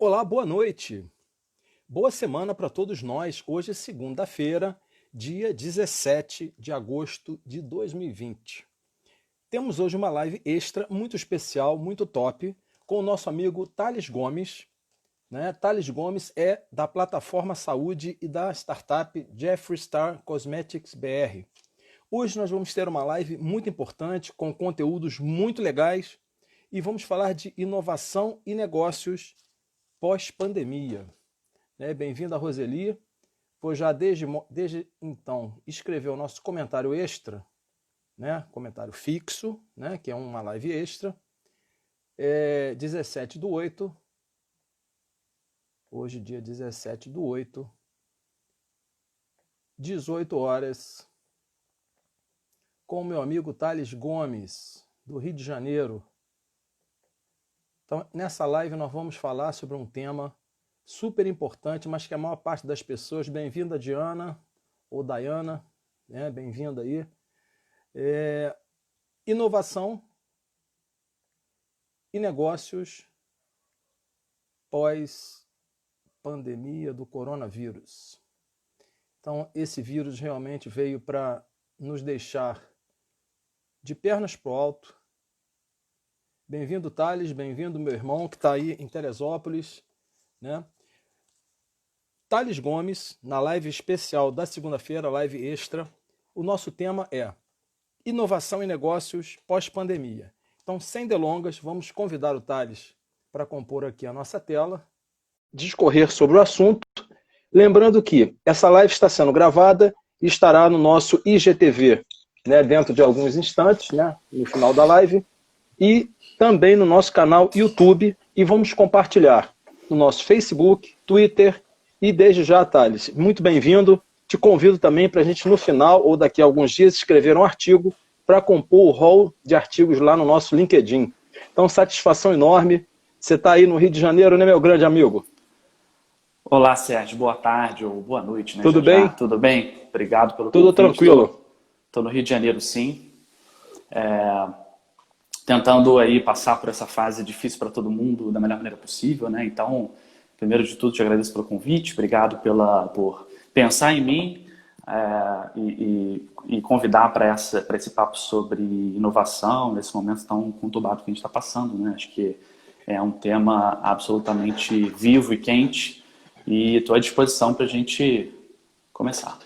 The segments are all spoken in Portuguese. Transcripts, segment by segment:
Olá, boa noite. Boa semana para todos nós. Hoje é segunda-feira, dia 17 de agosto de 2020. Temos hoje uma live extra muito especial, muito top, com o nosso amigo Thales Gomes. Thales Gomes é da plataforma Saúde e da startup Jeffree Star Cosmetics BR. Hoje nós vamos ter uma live muito importante, com conteúdos muito legais, e vamos falar de inovação e negócios pós-pandemia. Bem-vinda, Roseli, pois já desde então escreveu o nosso comentário extra, comentário fixo, que é uma live extra, 17/8, hoje dia 17/8, 18 horas, com o meu amigo Thales Gomes, do Rio de Janeiro. Então, nessa live nós vamos falar sobre um tema super importante, mas que a maior parte das pessoas... Bem-vinda, Diana, ou Dayana, bem-vinda aí. Inovação e negócios pós-pandemia do coronavírus. Então, esse vírus realmente veio para nos deixar de pernas para o alto. Bem-vindo, Thales, bem-vindo, meu irmão, que está aí em Teresópolis. Thales Gomes, na live especial da segunda-feira, live extra, o nosso tema é inovação e negócios pós-pandemia. Então, sem delongas, vamos convidar o Thales para compor aqui a nossa tela, discorrer sobre o assunto, lembrando que essa live está sendo gravada e estará no nosso IGTV, dentro de alguns instantes, no final da live, e também no nosso canal YouTube, e vamos compartilhar no nosso Facebook, Twitter, e desde já, Thales, muito bem-vindo. Te convido também para a gente, no final, ou daqui a alguns dias, escrever um artigo para compor o hall de artigos lá no nosso LinkedIn. Então, satisfação enorme. Você está aí no Rio de Janeiro, né, meu grande amigo? Olá, Sérgio. Boa tarde ou boa noite. Tudo bem? Tudo bem? Obrigado pelo convite. Tudo tranquilo. Estou no Rio de Janeiro, sim. Tentando aí passar por essa fase difícil para todo mundo da melhor maneira possível, Então, primeiro de tudo, te agradeço pelo convite, obrigado por pensar em mim e convidar para esse papo sobre inovação, nesse momento tão conturbado que a gente está passando, Acho que é um tema absolutamente vivo e quente e estou à disposição para a gente começar.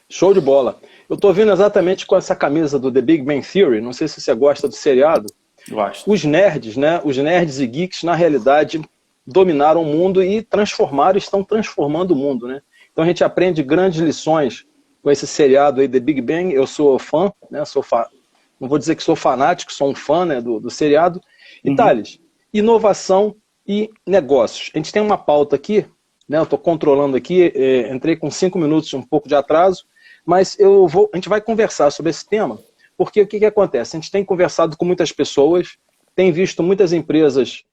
Show de bola. Eu estou vindo exatamente com essa camisa do The Big Bang Theory, não sei se você gosta do seriado. Gosto. Os nerds, os nerds e geeks, na realidade, dominaram o mundo e estão transformando o mundo, Então a gente aprende grandes lições com esse seriado aí, The Big Bang. Eu sou fã, não vou dizer que sou fanático, sou um fã do seriado. E Thales, inovação e negócios. A gente tem uma pauta aqui, eu estou controlando aqui, entrei com 5 minutos, um pouco de atraso, mas a gente vai conversar sobre esse tema, porque o que acontece? A gente tem conversado com muitas pessoas, tem visto muitas empresas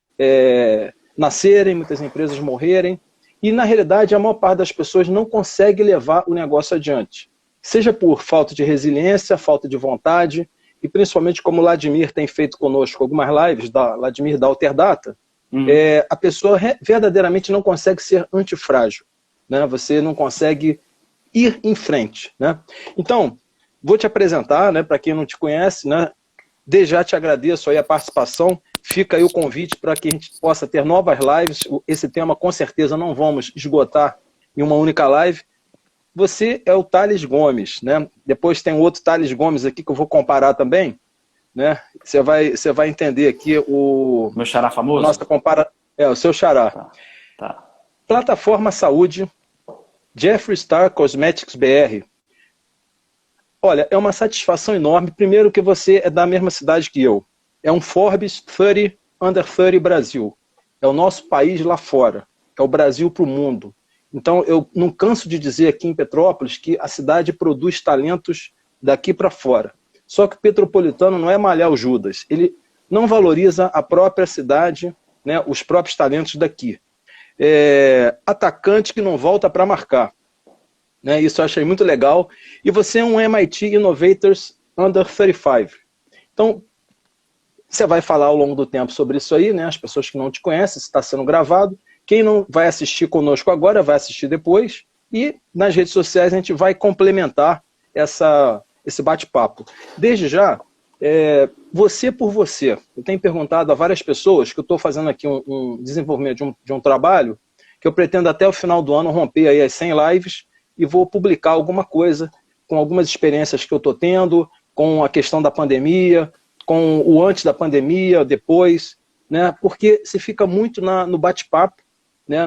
nascerem, muitas empresas morrerem, e na realidade a maior parte das pessoas não consegue levar o negócio adiante. Seja por falta de resiliência, falta de vontade, e principalmente como o Vladimir tem feito conosco algumas lives, Vladimir da Alterdata, a pessoa verdadeiramente não consegue ser antifrágil. Você não consegue ir em frente. Então, vou te apresentar, para quem não te conhece, desde já te agradeço aí a participação, fica aí o convite para que a gente possa ter novas lives. Esse tema com certeza não vamos esgotar em uma única live. Você é o Thales Gomes, Depois tem outro Thales Gomes aqui que eu vou comparar também, Você vai entender aqui o... Meu xará famoso? O seu xará. Tá. Plataforma Saúde, Jeffree Star Cosmetics BR. Olha, é uma satisfação enorme. Primeiro que você é da mesma cidade que eu. É um Forbes 30 Under 30 Brasil. É o nosso país lá fora. É o Brasil para o mundo. Então, eu não canso de dizer aqui em Petrópolis que a cidade produz talentos daqui para fora. Só que o petropolitano não é malhar o Judas. Ele não valoriza a própria cidade, os próprios talentos daqui. Atacante que não volta para marcar. Isso eu achei muito legal. E você é um MIT Innovators Under 35. Então, você vai falar ao longo do tempo sobre isso aí, as pessoas que não te conhecem, está sendo gravado. Quem não vai assistir conosco agora, vai assistir depois. E nas redes sociais a gente vai complementar esse bate-papo. Desde já, você por você. Eu tenho perguntado a várias pessoas que eu estou fazendo aqui um desenvolvimento de um trabalho que eu pretendo até o final do ano romper aí as 100 lives e vou publicar alguma coisa com algumas experiências que eu estou tendo, com a questão da pandemia, com o antes da pandemia, depois, né? Porque se fica muito no bate-papo, né?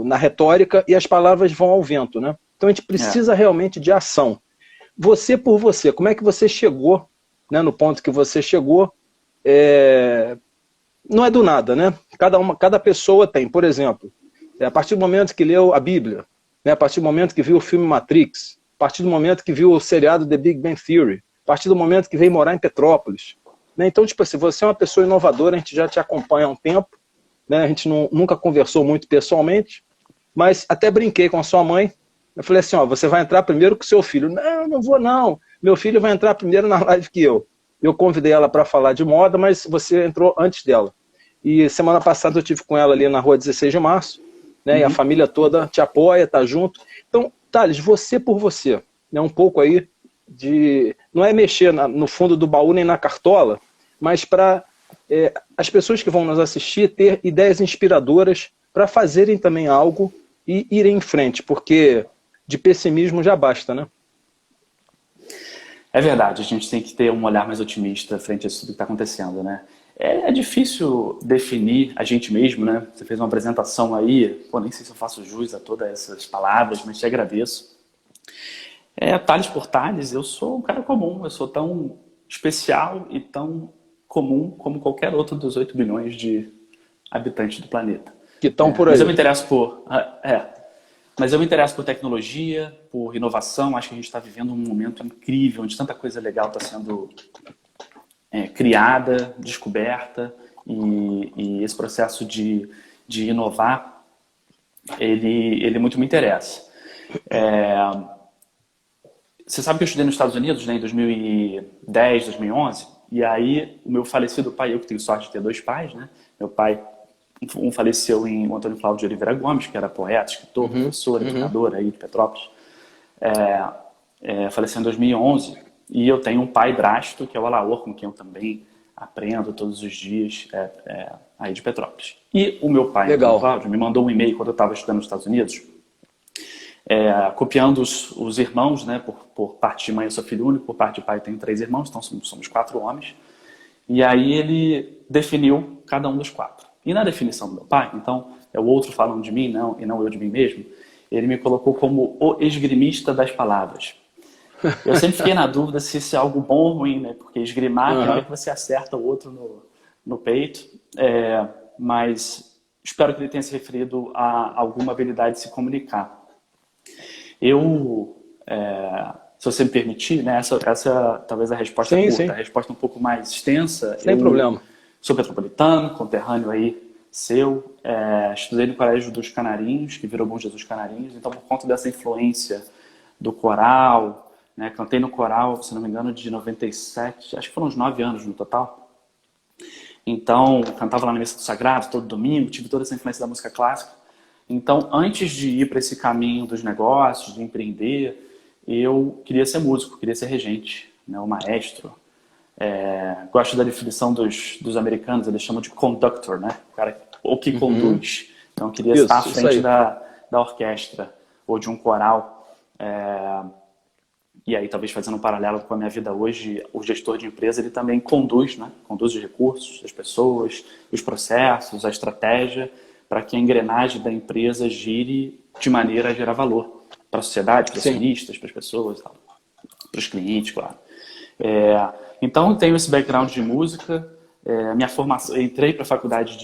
Na retórica, e as palavras vão ao vento, né? Então a gente precisa realmente de ação. Você por você, como é que você chegou, né, no ponto que você chegou? Não é do nada, né? Cada pessoa tem, por exemplo, a partir do momento que leu a Bíblia, né, a partir do momento que viu o filme Matrix, a partir do momento que viu o seriado The Big Bang Theory, a partir do momento que veio morar em Petrópolis, né? Então, tipo assim, você é uma pessoa inovadora, a gente já te acompanha há um tempo, né? A gente nunca conversou muito pessoalmente, mas até brinquei com a sua mãe. Eu falei assim, ó, você vai entrar primeiro com o seu filho. Não, não vou não. Meu filho vai entrar primeiro na live que eu. Eu convidei ela para falar de moda, mas você entrou antes dela. E semana passada eu tive com ela ali na rua 16 de março, né? E a família toda te apoia, tá junto. Então, Thales, você por você, né? Um pouco aí de... Não é mexer no fundo do baú nem na cartola, mas para as pessoas que vão nos assistir ter ideias inspiradoras para fazerem também algo e irem em frente, porque de pessimismo já basta, né? É verdade, a gente tem que ter um olhar mais otimista frente a isso que está acontecendo, né? É difícil definir a gente mesmo, né? Você fez uma apresentação aí, pô, nem sei se eu faço jus a todas essas palavras, mas te agradeço. Thales por Thales, eu sou um cara comum, eu sou tão especial e tão comum como qualquer outro dos 8 bilhões de habitantes do planeta. Que estão por aí. Mas eu me interesso mas eu me interesso por tecnologia, por inovação. Acho que a gente está vivendo um momento incrível, onde tanta coisa legal está sendo criada, descoberta, e esse processo de inovar, ele muito me interessa. Você sabe que eu estudei nos Estados Unidos, né, em 2010, 2011, e aí o meu falecido pai, eu que tenho sorte de ter 2 pais, né? Meu pai, um faleceu o Antônio Cláudio de Oliveira Gomes, que era poeta, escritor, professor, educador aí de Petrópolis. Faleceu em 2011, e eu tenho um pai drástico, que é o Alaor, com quem eu também aprendo todos os dias aí de Petrópolis. E o meu pai, Antônio Cláudio, me mandou um e-mail quando eu estava estudando nos Estados Unidos, copiando os irmãos, né? Por parte de mãe eu sou filho único, por parte de pai eu tenho 3 irmãos, então somos 4 homens. E aí ele definiu cada um dos 4. E na definição do meu pai, então, é o outro falando de mim e não eu de mim mesmo, ele me colocou como o esgrimista das palavras. Eu sempre fiquei na dúvida se isso é algo bom ou ruim, né? Porque esgrimar é que você acerta o outro no peito, mas espero que ele tenha se referido a alguma habilidade de se comunicar. Se você me permitir, né, essa talvez a resposta curta. Sim. A resposta um pouco mais extensa. Sem problema. Sou petropolitano, conterrâneo aí seu. Estudei no Colégio dos Canarinhos, que virou Bom Jesus Canarinhos. Então, por conta dessa influência do coral, né, cantei no coral, se não me engano, de 97, acho que foram uns 9 anos no total. Então, cantava lá na Missa do Sagrado todo domingo, tive toda essa influência da música clássica. Então, antes de ir para esse caminho dos negócios, de empreender, eu queria ser músico, queria ser regente, né, o maestro. Gosto da definição dos americanos, eles chamam de conductor, né? O cara que conduz. Então, eu queria estar à frente da orquestra ou de um coral. E aí, talvez fazendo um paralelo com a minha vida hoje, o gestor de empresa, ele também conduz, né? Conduz os recursos, as pessoas, os processos, a estratégia, para que a engrenagem da empresa gire de maneira a gerar valor para a sociedade, para os acionistas, para as pessoas, para os clientes, claro. Então, eu tenho esse background de música. Minha formação, eu entrei para a faculdade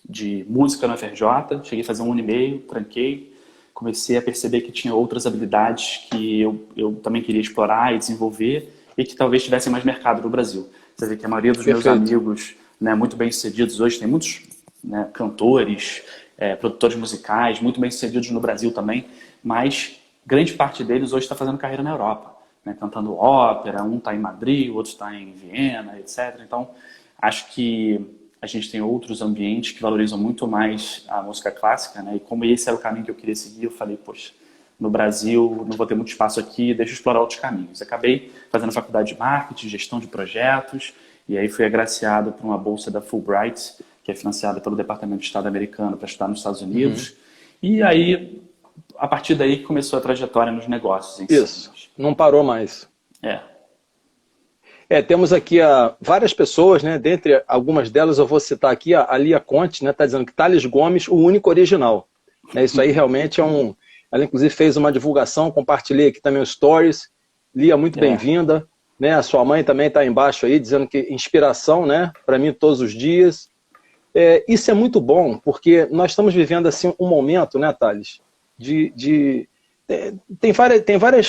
de música na FRJ, cheguei a fazer 1 ano e meio, tranquei, comecei a perceber que tinha outras habilidades que eu também queria explorar e desenvolver e que talvez tivessem mais mercado no Brasil. Você vê que a maioria dos meus amigos, né, muito bem-sucedidos hoje, tem muitos, né, cantores, produtores musicais, muito bem-sucedidos no Brasil também, mas grande parte deles hoje está fazendo carreira na Europa, né, cantando ópera, um está em Madrid, o outro está em Viena, etc. Então, acho que a a gente tem outros ambientes que valorizam muito mais a música clássica, né? E como esse era o caminho que eu queria seguir, eu falei, poxa, no Brasil não vou ter muito espaço aqui, deixa eu explorar outros caminhos. Acabei fazendo faculdade de marketing, gestão de projetos, e aí fui agraciado por uma bolsa da Fulbright, que é financiada pelo Departamento de Estado americano para estudar nos Estados Unidos. E aí, a partir daí, começou a trajetória nos negócios. Isso, não parou mais. É. Temos aqui várias pessoas, né? Dentre algumas delas, eu vou citar aqui a Lia Conte, né? Está dizendo que Thales Gomes, o único original. Isso aí realmente é um... Ela, inclusive, fez uma divulgação, compartilhei aqui também os stories. Lia, muito bem-vinda. Né? A sua mãe também está embaixo aí, dizendo que inspiração, né? Para mim, todos os dias. Isso é muito bom, porque nós estamos vivendo assim, um momento, né, Thales? Tem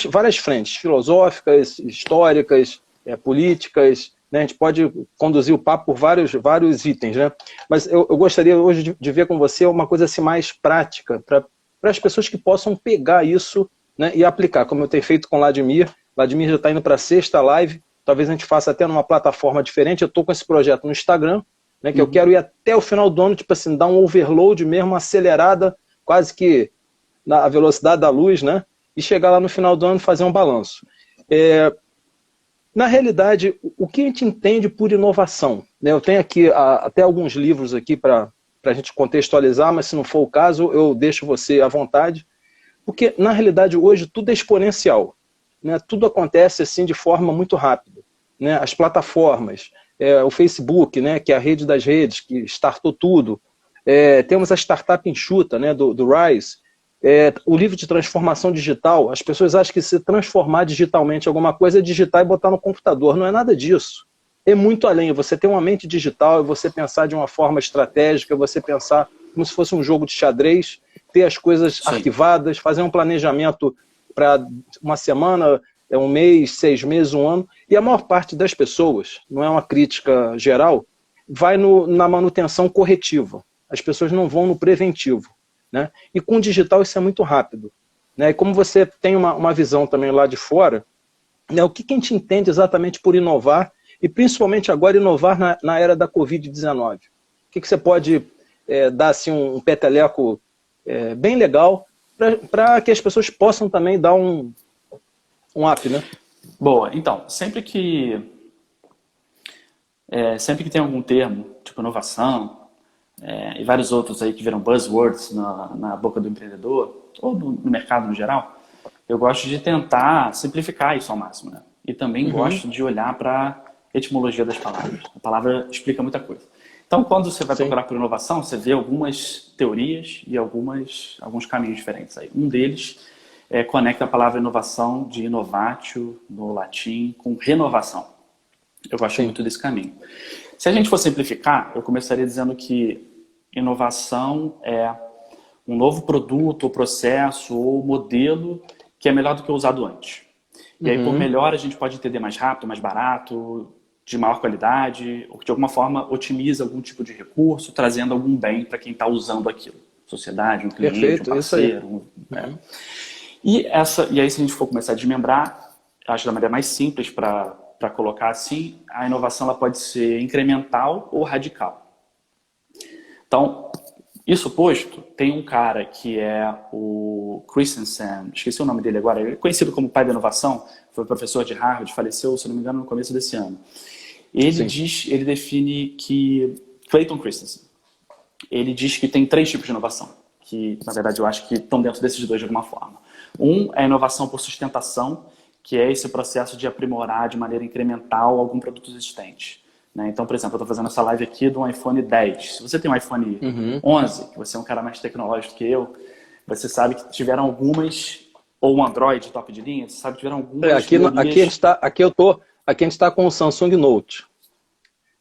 várias frentes, filosóficas, históricas, políticas, né? A gente pode conduzir o papo por vários itens, né? Mas eu gostaria hoje de ver com você uma coisa assim, mais prática, para as pessoas que possam pegar isso, né, e aplicar, como eu tenho feito com o Vladimir. Vladimir já está indo para a 6ª live, talvez a gente faça até numa plataforma diferente. Eu estou com esse projeto no Instagram, né, que eu quero ir até o final do ano, tipo assim, dar um overload mesmo, uma acelerada, quase que na velocidade da luz, né, e chegar lá no final do ano e fazer um balanço. Na realidade, o que a gente entende por inovação? Né? Eu tenho aqui até alguns livros aqui para a gente contextualizar, mas se não for o caso, eu deixo você à vontade, porque na realidade hoje tudo é exponencial, né? Tudo acontece assim de forma muito rápida, né? As plataformas, o Facebook, né, que é a rede das redes, que startou tudo, temos a startup enxuta, né, do Rise, o livro de transformação digital. As pessoas acham que se transformar digitalmente alguma coisa é digitar e botar no computador. Não é nada disso. É muito além. Você ter uma mente digital, você pensar de uma forma estratégica, você pensar como se fosse um jogo de xadrez, ter as coisas arquivadas, fazer um planejamento para uma semana, um mês, 6 meses, um ano. E a maior parte das pessoas, não é uma crítica geral, vai na manutenção corretiva. As pessoas não vão no preventivo. Né? E com o digital isso é muito rápido. Né? E como você tem uma visão também lá de fora, né, o que a gente entende exatamente por inovar, e principalmente agora inovar na era da Covid-19? O que você pode dar assim, um peteleco bem legal para que as pessoas possam também dar um up, né? Boa, então, sempre que tem algum termo, tipo inovação, e vários outros aí que viram buzzwords na boca do empreendedor, ou no mercado no geral, eu gosto de tentar simplificar isso ao máximo, né? E também gosto de olhar para a etimologia das palavras. A palavra explica muita coisa. Então, quando você vai procurar por inovação, você vê algumas teorias e alguns caminhos diferentes aí. Um deles conecta a palavra inovação de innovatio, no latim, com renovação. Eu gosto muito desse caminho. Se a gente for simplificar, eu começaria dizendo que inovação é um novo produto, ou processo, ou modelo que é melhor do que o usado antes. E aí, por melhor, a gente pode entender mais rápido, mais barato, de maior qualidade, ou que de alguma forma otimiza algum tipo de recurso, trazendo algum bem para quem está usando aquilo. Sociedade, um cliente, perfeito, um parceiro. E aí, se a gente for começar a desmembrar, acho da maneira mais simples para colocar assim, a inovação ela pode ser incremental ou radical. Então, isso posto, tem um cara que é o Christensen, esqueci o nome dele agora, ele é conhecido como pai da inovação, foi professor de Harvard, faleceu, se não me engano, no começo desse ano. Ele define que, Clayton Christensen, ele diz que tem 3 tipos de inovação, que na verdade eu acho que estão dentro desses 2 de alguma forma. Um é a inovação por sustentação, que é esse processo de aprimorar de maneira incremental algum produto existente. Né? Então, por exemplo, eu estou fazendo essa live aqui do iPhone 10. Se você tem um iPhone 11, que você é um cara mais tecnológico que eu, você sabe que tiveram algumas, ou um Android top de linha, você sabe que tiveram algumas... Aqui a gente está com o Samsung Note.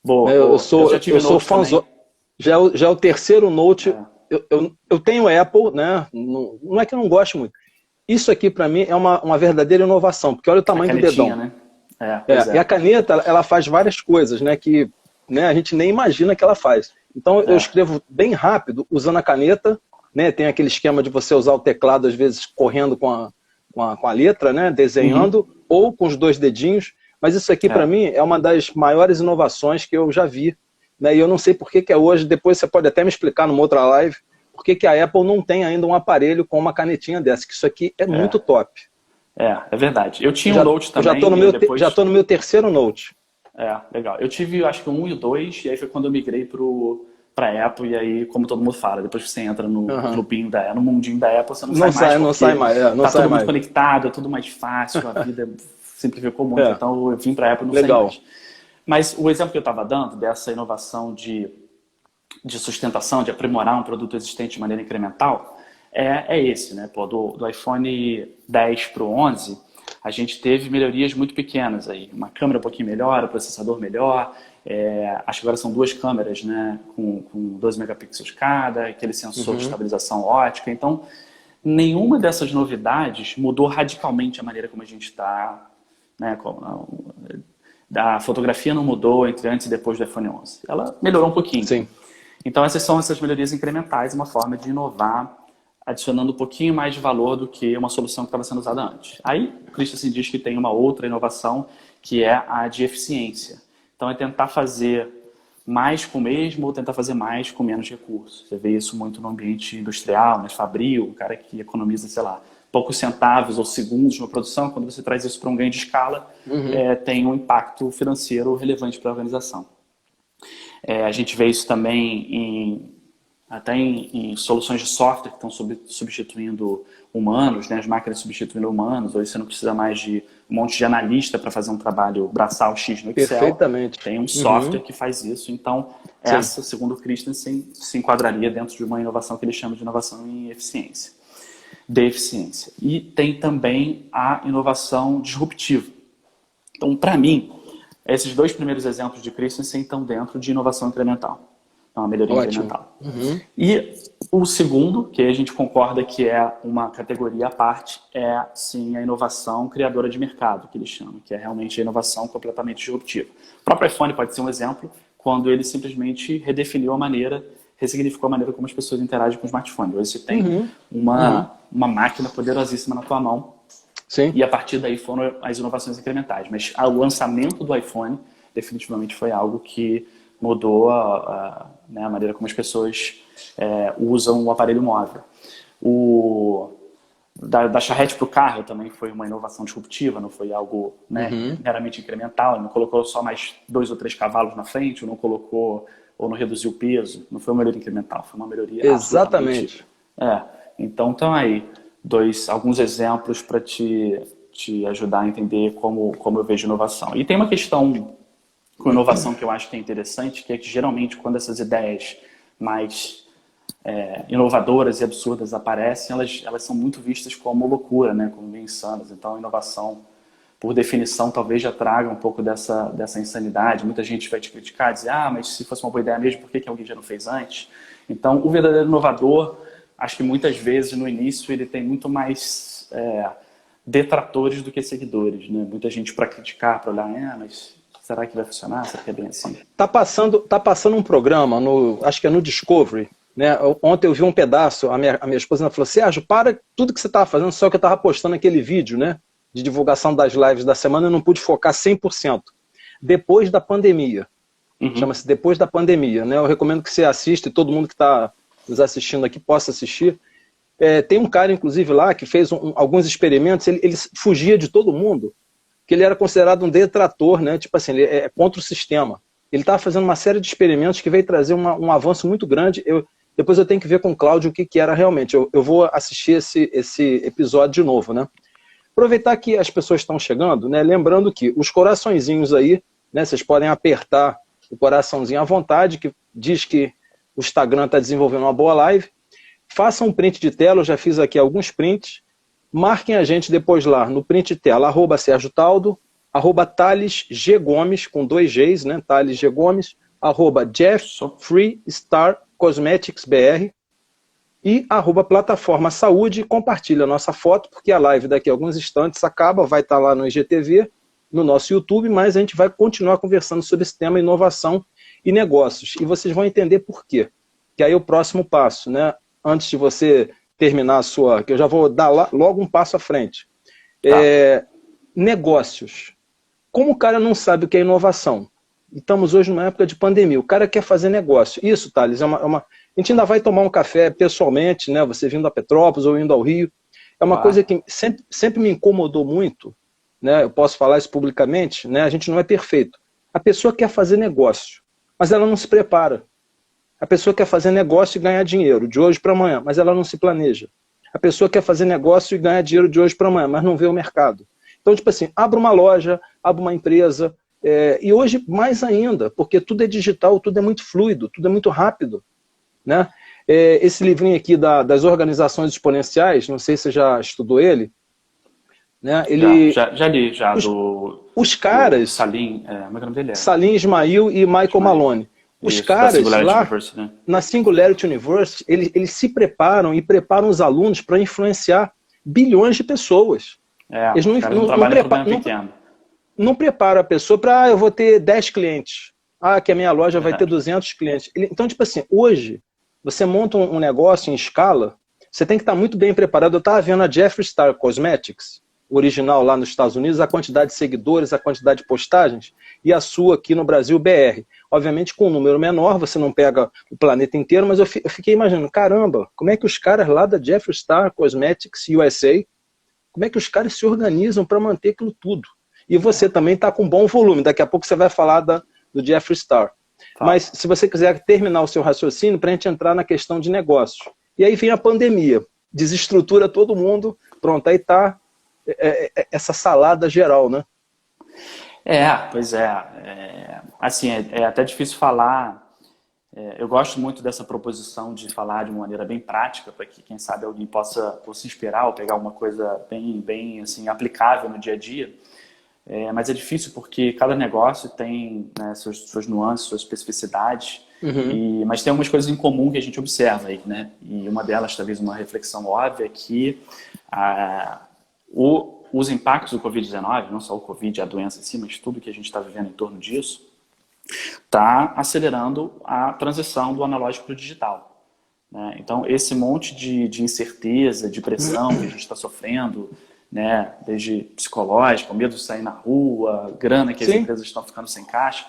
Boa, eu sou fãzão. Já é o 3º Note. Eu tenho Apple, né? Não é que eu não gosto muito. Isso aqui, para mim, é uma verdadeira inovação, porque olha o tamanho do dedão. Né? E a caneta, ela faz várias coisas, né, que a gente nem imagina que ela faz. Então, eu escrevo bem rápido, usando a caneta, né, tem aquele esquema de você usar o teclado, às vezes, correndo com a letra, né, desenhando, ou com os 2 dedinhos, mas isso aqui, para mim, é uma das maiores inovações que eu já vi, né? E eu não sei por que é hoje, depois você pode até me explicar numa outra live, por que a Apple não tem ainda um aparelho com uma canetinha dessa, que isso aqui é muito top. É verdade. Eu tinha um Note também. Já tô no meu terceiro Note. Legal. Eu tive, acho que o 1 e o 2, e aí foi quando eu migrei para Apple, e aí, como todo mundo fala, depois que você entra no clubinho no mundinho da Apple, você não sai mais. Tá tudo muito conectado, é tudo mais fácil, a vida simplificou muito, então eu vim para a Apple e não sei mais. Mas o exemplo que eu estava dando, dessa inovação de sustentação, de aprimorar um produto existente de maneira incremental, é esse, né? Pô, do iPhone 10 para o 11, a gente teve melhorias muito pequenas aí. Uma câmera um pouquinho melhor, o processador melhor, acho que agora são 2 câmeras, né? Com 12 megapixels cada, aquele sensor de estabilização ótica. Então, nenhuma dessas novidades mudou radicalmente a maneira como a gente está, né? A fotografia não mudou entre antes e depois do iPhone 11. Ela melhorou um pouquinho. Sim. Então, essas são essas melhorias incrementais, uma forma de inovar, adicionando um pouquinho mais de valor do que uma solução que estava sendo usada antes. Aí, o Christensen diz que tem uma outra inovação, que é a de eficiência. Então, é tentar fazer mais com o mesmo ou tentar fazer mais com menos recursos. Você vê isso muito no ambiente industrial, nas fabril, o cara que economiza, sei lá, poucos centavos ou segundos na produção, quando você traz isso para um ganho de escala, tem um impacto financeiro relevante para a organização. A gente vê isso também até em soluções de software que estão substituindo humanos, né? As máquinas substituindo humanos. Hoje você não precisa mais de um monte de analista para fazer um trabalho braçal X no Excel. Perfeitamente. Tem um software que faz isso. Então, essa, segundo o Christensen, se enquadraria dentro de uma inovação que ele chama de inovação em eficiência. De eficiência. E tem também a inovação disruptiva. Então, para mim, esses 2 primeiros exemplos de Christensen estão dentro de inovação incremental. Então, uma melhoria incremental. E o segundo, que a gente concorda que é uma categoria à parte, é, sim, a inovação criadora de mercado, que eles chamam, que é realmente a inovação completamente disruptiva. O próprio iPhone pode ser um exemplo, quando ele simplesmente redefiniu ressignificou a maneira como as pessoas interagem com o smartphone. Hoje você tem uma máquina poderosíssima na tua mão. Sim. E a partir daí foram as inovações incrementais. Mas o lançamento do iPhone definitivamente foi algo que mudou né, a maneira como as pessoas usam o aparelho móvel. Da charrete para o carro também foi uma inovação disruptiva, não foi algo, né, meramente incremental. Ele não colocou só mais 2 ou 3 cavalos na frente, ou não reduziu o peso. Não foi uma melhoria incremental, foi uma melhoria exatamente. Então estão aí alguns exemplos para te ajudar a entender como eu vejo inovação. E tem uma questão com inovação que eu acho que é interessante, que é que geralmente quando essas ideias mais inovadoras e absurdas aparecem, elas são muito vistas como loucura, né? Como meio insanas. Então a inovação, por definição, talvez já traga um pouco dessa insanidade. Muita gente vai te criticar, dizer, mas se fosse uma boa ideia mesmo, por que alguém já não fez antes? Então o verdadeiro inovador, acho que muitas vezes no início ele tem muito mais detratores do que seguidores, né? Muita gente para criticar, para olhar, mas será que vai funcionar? Será que é bem assim? Tá passando um programa, acho que é no Discovery, né? Ontem eu vi um pedaço, a minha esposa falou, Sérgio, para tudo que você estava fazendo, só que eu estava postando aquele vídeo, né, de divulgação das lives da semana, eu não pude focar 100%. Depois da pandemia. Chama-se Depois da Pandemia, né? Eu recomendo que você assista e todo mundo que está nos assistindo aqui possa assistir. Tem um cara, inclusive, lá, que fez alguns experimentos, ele fugia de todo mundo, que ele era considerado um detrator, né? Tipo assim, ele é contra o sistema. Ele estava fazendo uma série de experimentos que veio trazer um avanço muito grande. Depois eu tenho que ver com o Cláudio o que era realmente. Eu vou assistir esse episódio de novo, né? Aproveitar que as pessoas estão chegando, né? Lembrando que os coraçõezinhos aí, né? Vocês podem apertar o coraçãozinho à vontade, que diz que o Instagram está desenvolvendo uma boa live. Façam um print de tela, eu já fiz aqui alguns prints. Marquem a gente depois lá no print de tela, @Sérgio Taldo, @Thales G. Gomes, com 2 Gs, né? Thales G. Gomes, @Jeffree Star Cosmetics BR e @Plataforma Saúde. Compartilha a nossa foto, porque a live daqui a alguns instantes acaba, vai estar lá no IGTV, no nosso YouTube, mas a gente vai continuar conversando sobre esse tema inovação e negócios. E vocês vão entender por quê. Que aí é o próximo passo, né? Antes de você terminar a sua... que eu já vou dar logo um passo à frente. Negócios. Como o cara não sabe o que é inovação? E estamos hoje numa época de pandemia. O cara quer fazer negócio. Isso, Thales, a gente ainda vai tomar um café pessoalmente, né? Você vindo a Petrópolis ou indo ao Rio. É uma coisa que sempre me incomodou muito, né? Eu posso falar isso publicamente, né? A gente não é perfeito. A pessoa quer fazer negócio, mas ela não se prepara. A pessoa quer fazer negócio e ganhar dinheiro de hoje para amanhã, mas ela não se planeja. A pessoa quer fazer negócio e ganhar dinheiro de hoje para amanhã, mas não vê o mercado. Então, tipo assim, abra uma loja, abra uma empresa, e hoje mais ainda, porque tudo é digital, tudo é muito fluido, tudo é muito rápido, né? Esse livrinho aqui das organizações exponenciais, não sei se você já estudou ele, né? Já li, os caras, Salim, como é que é o nome dele? Salim Ismail e Michael Malone. Os caras lá, University, né? Na Singularity University, eles se preparam e preparam os alunos para influenciar bilhões de pessoas. Eles não preparam a pessoa para eu vou ter 10 clientes. Que a minha loja vai ter 200 clientes. Então, tipo assim, hoje, você monta um negócio em escala, você tem que estar muito bem preparado. Eu estava vendo a Jeffree Star Cosmetics, o original lá nos Estados Unidos, a quantidade de seguidores, a quantidade de postagens, e a sua aqui no Brasil, BR. Obviamente, com um número menor, você não pega o planeta inteiro, mas eu fiquei imaginando, caramba, como é que os caras lá da Jeffree Star Cosmetics USA, como é que os caras se organizam para manter aquilo tudo? E você também está com bom volume, daqui a pouco você vai falar do Jeffree Star. Mas se você quiser terminar o seu raciocínio, para a gente entrar na questão de negócio. E aí vem a pandemia, desestrutura todo mundo, pronto, aí está essa salada geral, né? Pois é. Assim, é até difícil falar. Eu gosto muito dessa proposição de falar de uma maneira bem prática, para que, quem sabe, alguém possa se inspirar ou pegar uma coisa bem assim, aplicável no dia a dia. Mas é difícil porque cada negócio tem, né, suas nuances, suas especificidades, mas tem algumas coisas em comum que a gente observa aí, né? E uma delas, talvez uma reflexão óbvia, é que os impactos do Covid-19, não só o Covid, a doença em si, mas tudo que a gente está vivendo em torno disso, está acelerando a transição do analógico para o digital, né? Então, esse monte de incerteza, de pressão que a gente está sofrendo, né, desde psicológico, medo de sair na rua, grana que as empresas estão ficando sem caixa,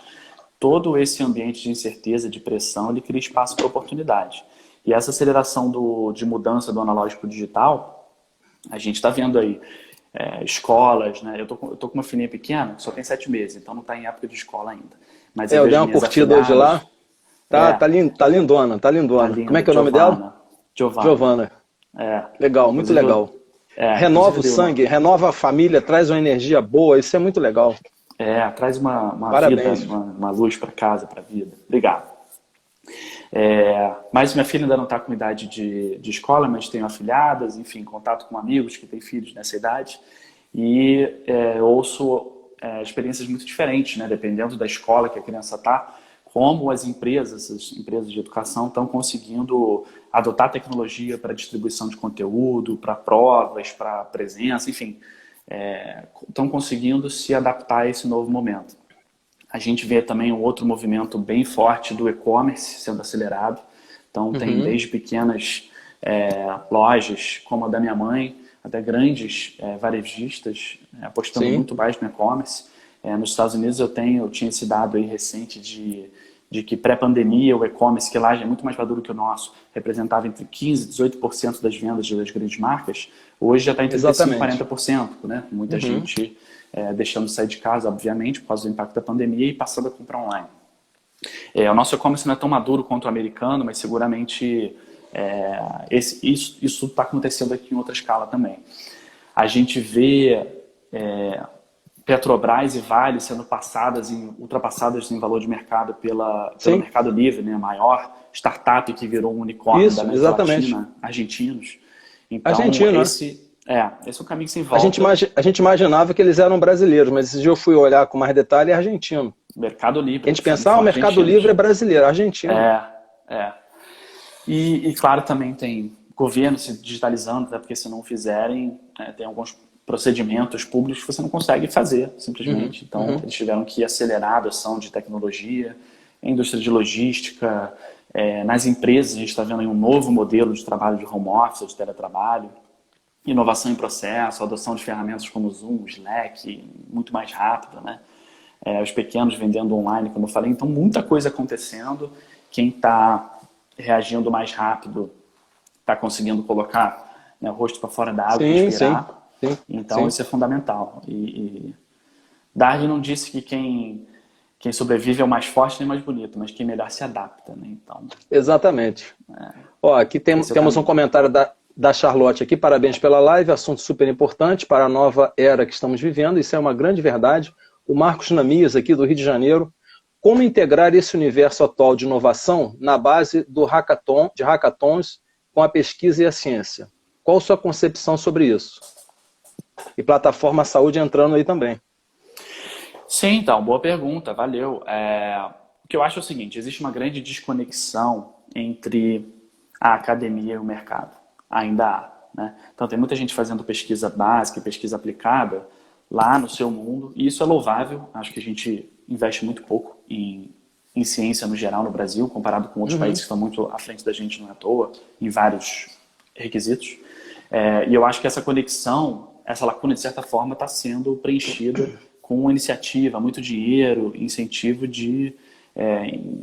todo esse ambiente de incerteza, de pressão, ele cria espaço para oportunidade. E essa aceleração de mudança do analógico para o digital, a gente está vendo aí escolas, né? Eu tô com uma filhinha pequena, que só tem 7 meses, então não está em época de escola ainda. Mas eu dei uma curtida hoje lá, tá lindona. Como é que é o nome dela? Giovana. Legal, muito legal. Renova o sangue, renova a família, traz uma energia boa, isso é muito legal. Traz uma vida, uma luz para casa, para a vida. Obrigado. Mas minha filha ainda não está com idade de escola, mas tenho afilhadas, enfim, contato com amigos que têm filhos nessa idade, e ouço experiências muito diferentes, né, dependendo da escola que a criança está, como as empresas de educação estão conseguindo adotar tecnologia para distribuição de conteúdo, para provas, para presença, enfim, estão conseguindo se adaptar a esse novo momento. A gente vê também um outro movimento bem forte do e-commerce sendo acelerado. Então, tem desde pequenas lojas, como a da minha mãe, até grandes varejistas apostando muito mais no e-commerce. Nos Estados Unidos eu tinha esse dado aí recente de que pré-pandemia o e-commerce, que lá já é muito mais maduro que o nosso, representava entre 15% e 18% das vendas das grandes marcas, hoje já está entre 35% e 40%, né? Muita gente deixando de sair de casa, obviamente, por causa do impacto da pandemia e passando a comprar online. O nosso e-commerce não é tão maduro quanto o americano, mas seguramente isso está acontecendo aqui em outra escala também. A gente vê Petrobras e Vale sendo ultrapassadas em valor de mercado pelo Mercado Livre, né? A maior startup que virou um unicórnio da América Latina, argentinos. Então, esse é um caminho sem volta. A gente imaginava que eles eram brasileiros, mas esse dia eu fui olhar com mais detalhe, é argentino. Mercado Livre. A gente pensava, o Mercado Livre é brasileiro, argentino. E claro, também tem governo se digitalizando, até porque se não fizerem, tem alguns procedimentos públicos que você não consegue fazer, simplesmente. Então, eles tiveram que acelerar a adoção de tecnologia, a indústria de logística, nas empresas a gente está vendo aí um novo modelo de trabalho de home office, de teletrabalho, inovação em processo, adoção de ferramentas como Zoom, Slack, muito mais rápida, né? os pequenos vendendo online, como eu falei. Então, muita coisa acontecendo. Quem está reagindo mais rápido está conseguindo colocar, né, o rosto para fora da água e respirar. Então, isso é fundamental. E Darwin não disse que quem sobrevive é o mais forte nem mais bonito, mas quem melhor se adapta, né? Então, exatamente. Ó, aqui temos um comentário da Charlotte aqui. Parabéns pela live, assunto super importante para a nova era que estamos vivendo. Isso é uma grande verdade. O Marcos Namias, aqui do Rio de Janeiro. Como integrar esse universo atual de inovação na base de hackathons com a pesquisa e a ciência? Qual a sua concepção sobre isso? E plataforma saúde entrando aí também. Sim, então, boa pergunta, valeu. O que eu acho é o seguinte, existe uma grande desconexão entre a academia e o mercado. Ainda há, né? Então tem muita gente fazendo pesquisa básica e pesquisa aplicada lá no seu mundo, e isso é louvável. Acho que a gente investe muito pouco em ciência no geral no Brasil, comparado com outros países que estão muito à frente da gente, não é à toa, em vários requisitos. E eu acho que essa conexão, essa lacuna, de certa forma, está sendo preenchida com iniciativa, muito dinheiro, incentivo de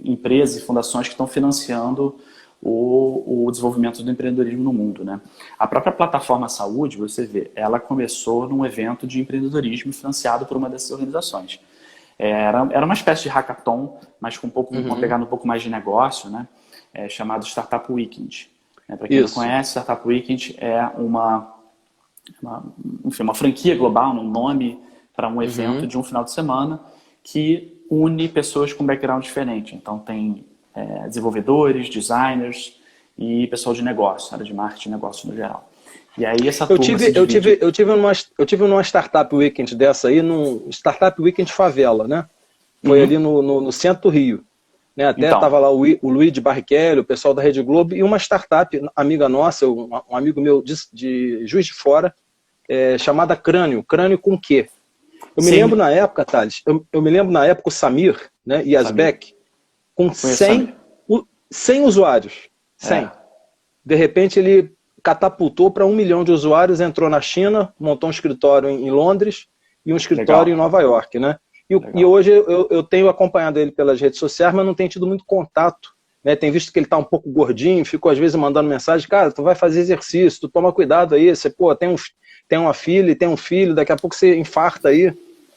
empresas e fundações que estão financiando o desenvolvimento do empreendedorismo no mundo, né? A própria plataforma Saúde, você vê, ela começou num evento de empreendedorismo financiado por uma dessas organizações. Era uma espécie de hackathon, mas com uma pegada um pouco mais de negócio, né? Chamado Startup Weekend. Para quem não conhece, Startup Weekend é uma franquia global, um nome para um evento de um final de semana que une pessoas com background diferente. Então tem desenvolvedores, designers e pessoal de negócio, área de marketing e negócio no geral. E aí essa eu tive numa Startup Weekend dessa aí, num Startup Weekend Favela, né? Foi ali no centro do Rio. Né? Até estava lá o Luiz de Barrichello, o pessoal da Rede Globo, e uma startup, amiga nossa, um amigo meu de Juiz de Fora, chamada Crânio com Q. Eu me lembro na época, Thales, eu me lembro na época o Samir, né, Yazbek, com 100 usuários. 100. De repente ele catapultou para 1 milhão de usuários, entrou na China, montou um escritório em Londres e um escritório em Nova York, né? E hoje eu tenho acompanhado ele pelas redes sociais, mas não tenho tido muito contato, né? Tem visto que ele está um pouco gordinho, ficou às vezes mandando mensagem, cara, tu vai fazer exercício, tu toma cuidado aí, você tem uma filha e tem um filho, daqui a pouco você infarta aí,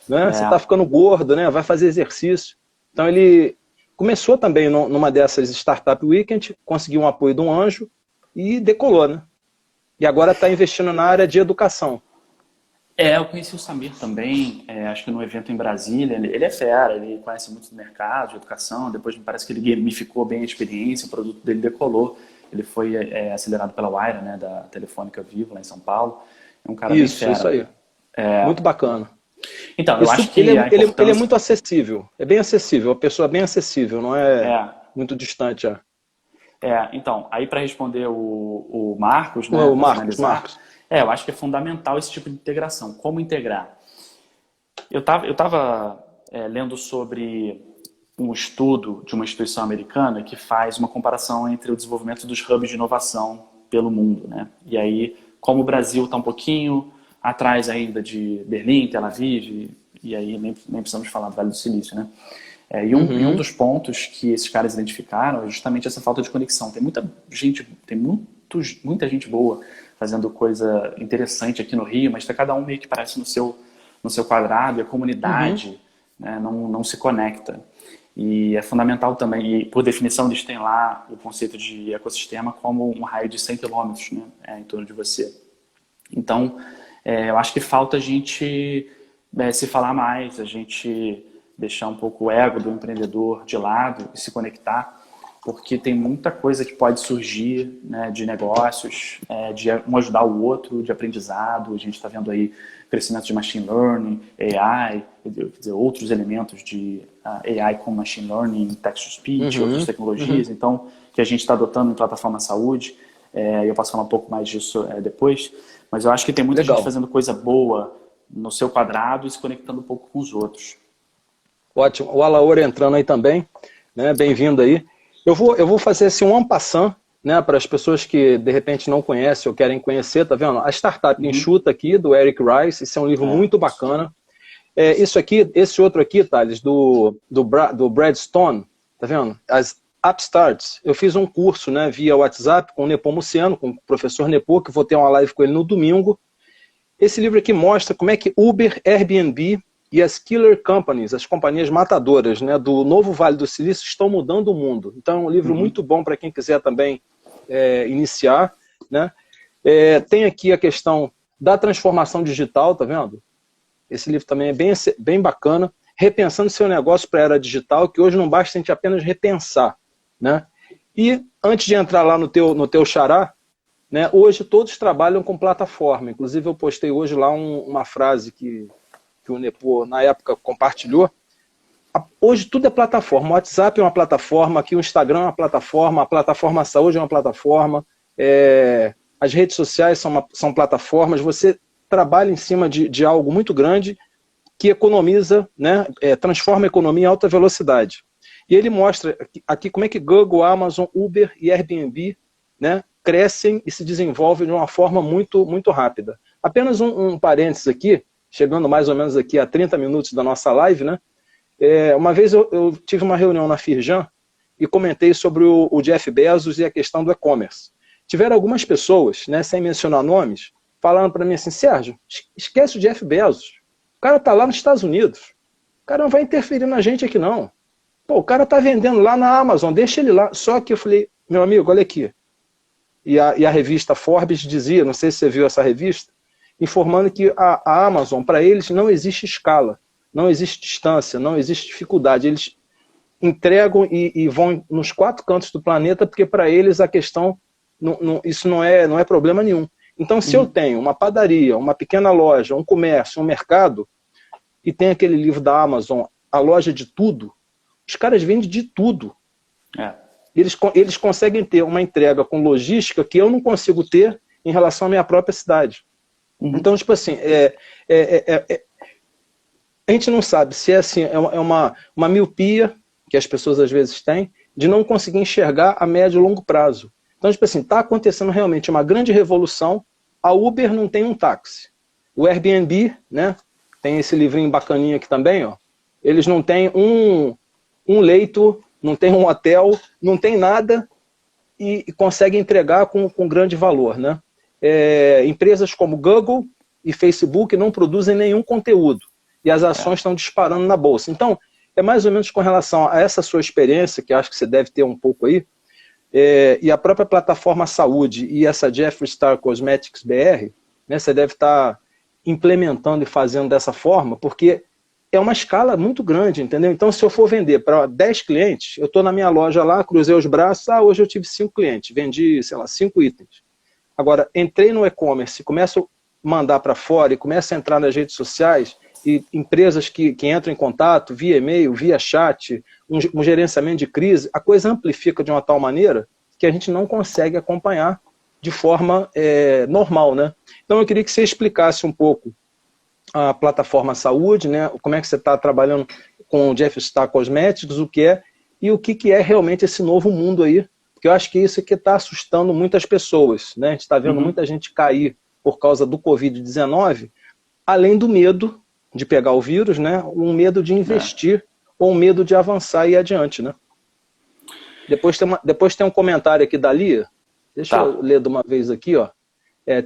né? Você está ficando gordo, né? Vai fazer exercício. Então ele começou também numa dessas Startup Weekend, conseguiu um apoio de um anjo e decolou, né? E agora está investindo na área de educação. Eu conheci o Samir também, acho que no evento em Brasília. Ele é fera, ele conhece muito do mercado, de educação. Depois me parece que ele gamificou bem a experiência, o produto dele decolou. Ele foi acelerado pela Wire, né, da Telefônica Vivo, lá em São Paulo. É um cara bem fera. Isso aí. Muito bacana. Então, eu acho que ele é muito acessível. É bem acessível, uma pessoa bem acessível, não é muito distante. Então, aí para responder o Marcos, né? O Marcos. Eu acho que é fundamental esse tipo de integração. Como integrar? Eu tava lendo sobre um estudo de uma instituição americana que faz uma comparação entre o desenvolvimento dos hubs de inovação pelo mundo, né? E aí, como o Brasil está um pouquinho atrás ainda de Berlim, Tel Aviv, e aí nem precisamos falar do Vale do Silício, né? E um dos pontos que esses caras identificaram é justamente essa falta de conexão. Tem muita gente boa fazendo coisa interessante aqui no Rio, mas cada um meio que parece no seu quadrado, e a comunidade né, não se conecta. E é fundamental também, e por definição eles têm lá o conceito de ecossistema como um raio de 100 quilômetros, né, em torno de você. Então, eu acho que falta a gente se falar mais, a gente deixar um pouco o ego do empreendedor de lado e se conectar, porque tem muita coisa que pode surgir, né, de negócios, de um ajudar o outro, de aprendizado. A gente está vendo aí crescimento de machine learning, AI, quer dizer, outros elementos de AI com machine learning, text-to-speech, outras tecnologias, então, que a gente está adotando em plataforma saúde. Eu posso falar um pouco mais disso depois, mas eu acho que tem muita gente fazendo coisa boa no seu quadrado e se conectando um pouco com os outros. Ótimo. O Alaor entrando aí também, né? Bem-vindo aí. Eu vou fazer assim, um en passant, né, para as pessoas que de repente não conhecem ou querem conhecer, tá vendo? A Startup Enxuta aqui, do Eric Rice, esse é um livro muito bacana. Isso aqui, esse outro aqui, Thales, do Brad Stone, tá vendo? As Upstarts. Eu fiz um curso, né, via WhatsApp com o Nepomuceno, com o professor Nepo, que vou ter uma live com ele no domingo. Esse livro aqui mostra como é que Uber, Airbnb e as Killer Companies, as companhias matadoras, né, do novo Vale do Silício, estão mudando o mundo. Então é um livro muito bom para quem quiser também iniciar, né? Tem aqui a questão da transformação digital, tá vendo? Esse livro também é bem bacana. Repensando seu negócio para a era digital, que hoje não basta a gente apenas repensar, né? E antes de entrar lá no teu xará, né, hoje todos trabalham com plataforma. Inclusive eu postei hoje lá uma frase que o Nepo, na época, compartilhou. Hoje tudo é plataforma. O WhatsApp é uma plataforma, aqui o Instagram é uma plataforma, a plataforma Saúde é uma plataforma, as redes sociais são plataformas. Você trabalha em cima de algo muito grande que economiza, né, transforma a economia em alta velocidade. E ele mostra aqui como é que Google, Amazon, Uber e Airbnb, né, crescem e se desenvolvem de uma forma muito, muito rápida. Apenas um parênteses aqui, chegando mais ou menos aqui a 30 minutos da nossa live, né? Uma vez eu tive uma reunião na Firjan e comentei sobre o Jeff Bezos e a questão do e-commerce. Tiveram algumas pessoas, né, sem mencionar nomes, falando para mim assim, Sérgio, esquece o Jeff Bezos. O cara está lá nos Estados Unidos. O cara não vai interferir na gente aqui, não. Pô, o cara está vendendo lá na Amazon, deixa ele lá. Só que eu falei, meu amigo, olha aqui. E a revista Forbes dizia, não sei se você viu essa revista, informando que a Amazon, para eles, não existe escala, não existe distância, não existe dificuldade. Eles entregam e vão nos 4 cantos do planeta, porque para eles a questão, isso não é problema nenhum. Então, se eu tenho uma padaria, uma pequena loja, um comércio, um mercado, e tem aquele livro da Amazon, A Loja de Tudo, os caras vendem de tudo. Eles conseguem ter uma entrega com logística que eu não consigo ter em relação à minha própria cidade. Então, tipo assim, a gente não sabe se assim, é uma miopia que as pessoas às vezes têm, de não conseguir enxergar a médio e longo prazo. Então, tipo assim, está acontecendo realmente uma grande revolução. A Uber não tem um táxi. O Airbnb, né, tem esse livrinho bacaninho aqui também, ó. Eles não têm um leito, não tem um hotel, não tem nada e conseguem entregar com grande valor, né? Empresas como Google e Facebook não produzem nenhum conteúdo e as ações estão disparando na bolsa. Então, é mais ou menos com relação a essa sua experiência, que acho que você deve ter um pouco aí, e a própria plataforma Saúde e essa Jeffree Star Cosmetics BR, né, você deve estar implementando e fazendo dessa forma, porque é uma escala muito grande, entendeu? Então, se eu for vender para 10 clientes, eu estou na minha loja lá, cruzei os braços, hoje eu tive 5 clientes, vendi, sei lá, 5 itens. Agora, entrei no e-commerce, começo a mandar para fora e começo a entrar nas redes sociais e empresas que entram em contato via e-mail, via chat, um gerenciamento de crise, a coisa amplifica de uma tal maneira que a gente não consegue acompanhar de forma normal, né? Então eu queria que você explicasse um pouco a plataforma Saúde, né? Como é que você está trabalhando com o Jeffree Star Cosmetics, o que é, e o que é realmente esse novo mundo aí, porque eu acho que isso aqui está assustando muitas pessoas, né? A gente está vendo muita gente cair por causa do Covid-19, além do medo de pegar o vírus, né? Um medo de investir ou um medo de avançar e ir adiante, né? Depois tem um comentário aqui da Lia, deixa eu ler de uma vez aqui, ó.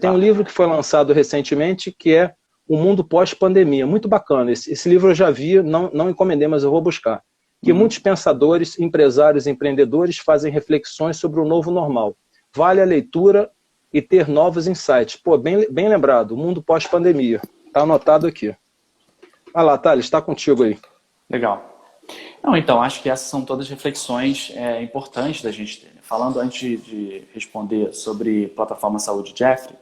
Tem um livro que foi lançado recentemente que é O Mundo Pós-Pandemia, muito bacana. Esse livro eu já vi, não encomendei, mas eu vou buscar. Que muitos pensadores, empresários e empreendedores fazem reflexões sobre o novo normal. Vale a leitura e ter novos insights. Pô, bem lembrado, O Mundo Pós-Pandemia. Está anotado aqui. Vai lá, Thales, está contigo aí. Legal. Não, então, acho que essas são todas reflexões importantes da gente ter. Falando antes de responder sobre plataforma Saúde Jeffree,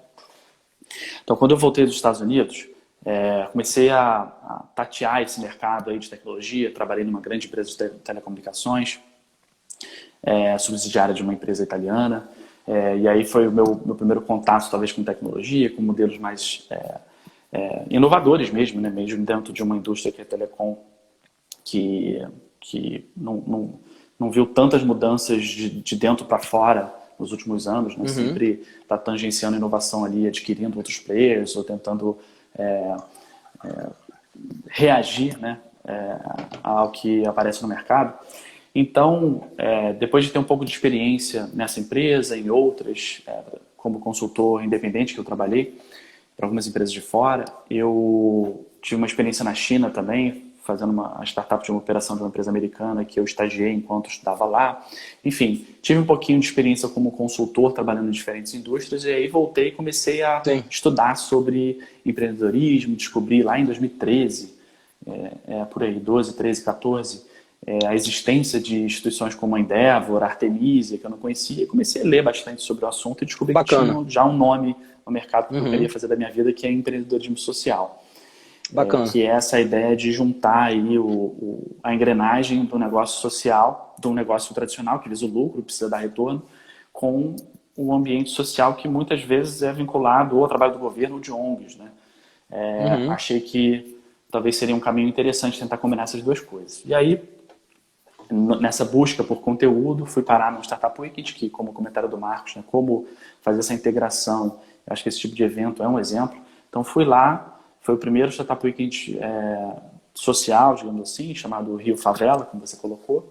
então, quando eu voltei dos Estados Unidos, comecei a tatear esse mercado aí de tecnologia, trabalhei numa grande empresa de telecomunicações, subsidiária de uma empresa italiana, e aí foi o meu primeiro contato, talvez, com tecnologia, com modelos mais inovadores mesmo, né? Mesmo dentro de uma indústria que é telecom, que não viu tantas mudanças de dentro para fora nos últimos anos, né? Sempre está tangenciando inovação ali, adquirindo outros players ou tentando reagir, né, ao que aparece no mercado. Então, depois de ter um pouco de experiência nessa empresa, em outras, como consultor independente que eu trabalhei para algumas empresas de fora, eu tive uma experiência na China também, fazendo uma startup de uma operação de uma empresa americana que eu estagiei enquanto estudava lá. Enfim, tive um pouquinho de experiência como consultor, trabalhando em diferentes indústrias, e aí voltei e comecei a estudar sobre empreendedorismo, descobri lá em 2013, por aí, 12, 13, 14, a existência de instituições como a Endeavor, a Artemisia, que eu não conhecia, e comecei a ler bastante sobre o assunto e descobri que tinha já um nome no mercado que eu queria fazer da minha vida, que é empreendedorismo social. Que é essa ideia de juntar aí a engrenagem do negócio social, do negócio tradicional, que visa o lucro, precisa dar retorno, com o ambiente social que muitas vezes é vinculado ou ao trabalho do governo ou de ONGs, né? Achei que talvez seria um caminho interessante tentar combinar essas duas coisas. E aí, nessa busca por conteúdo, fui parar no Startup Weekend, que, como comentário do Marcos, né, como fazer essa integração, acho que esse tipo de evento é um exemplo. Então fui lá, foi o primeiro Startup Weekend social, digamos assim, chamado Rio Favela, como você colocou.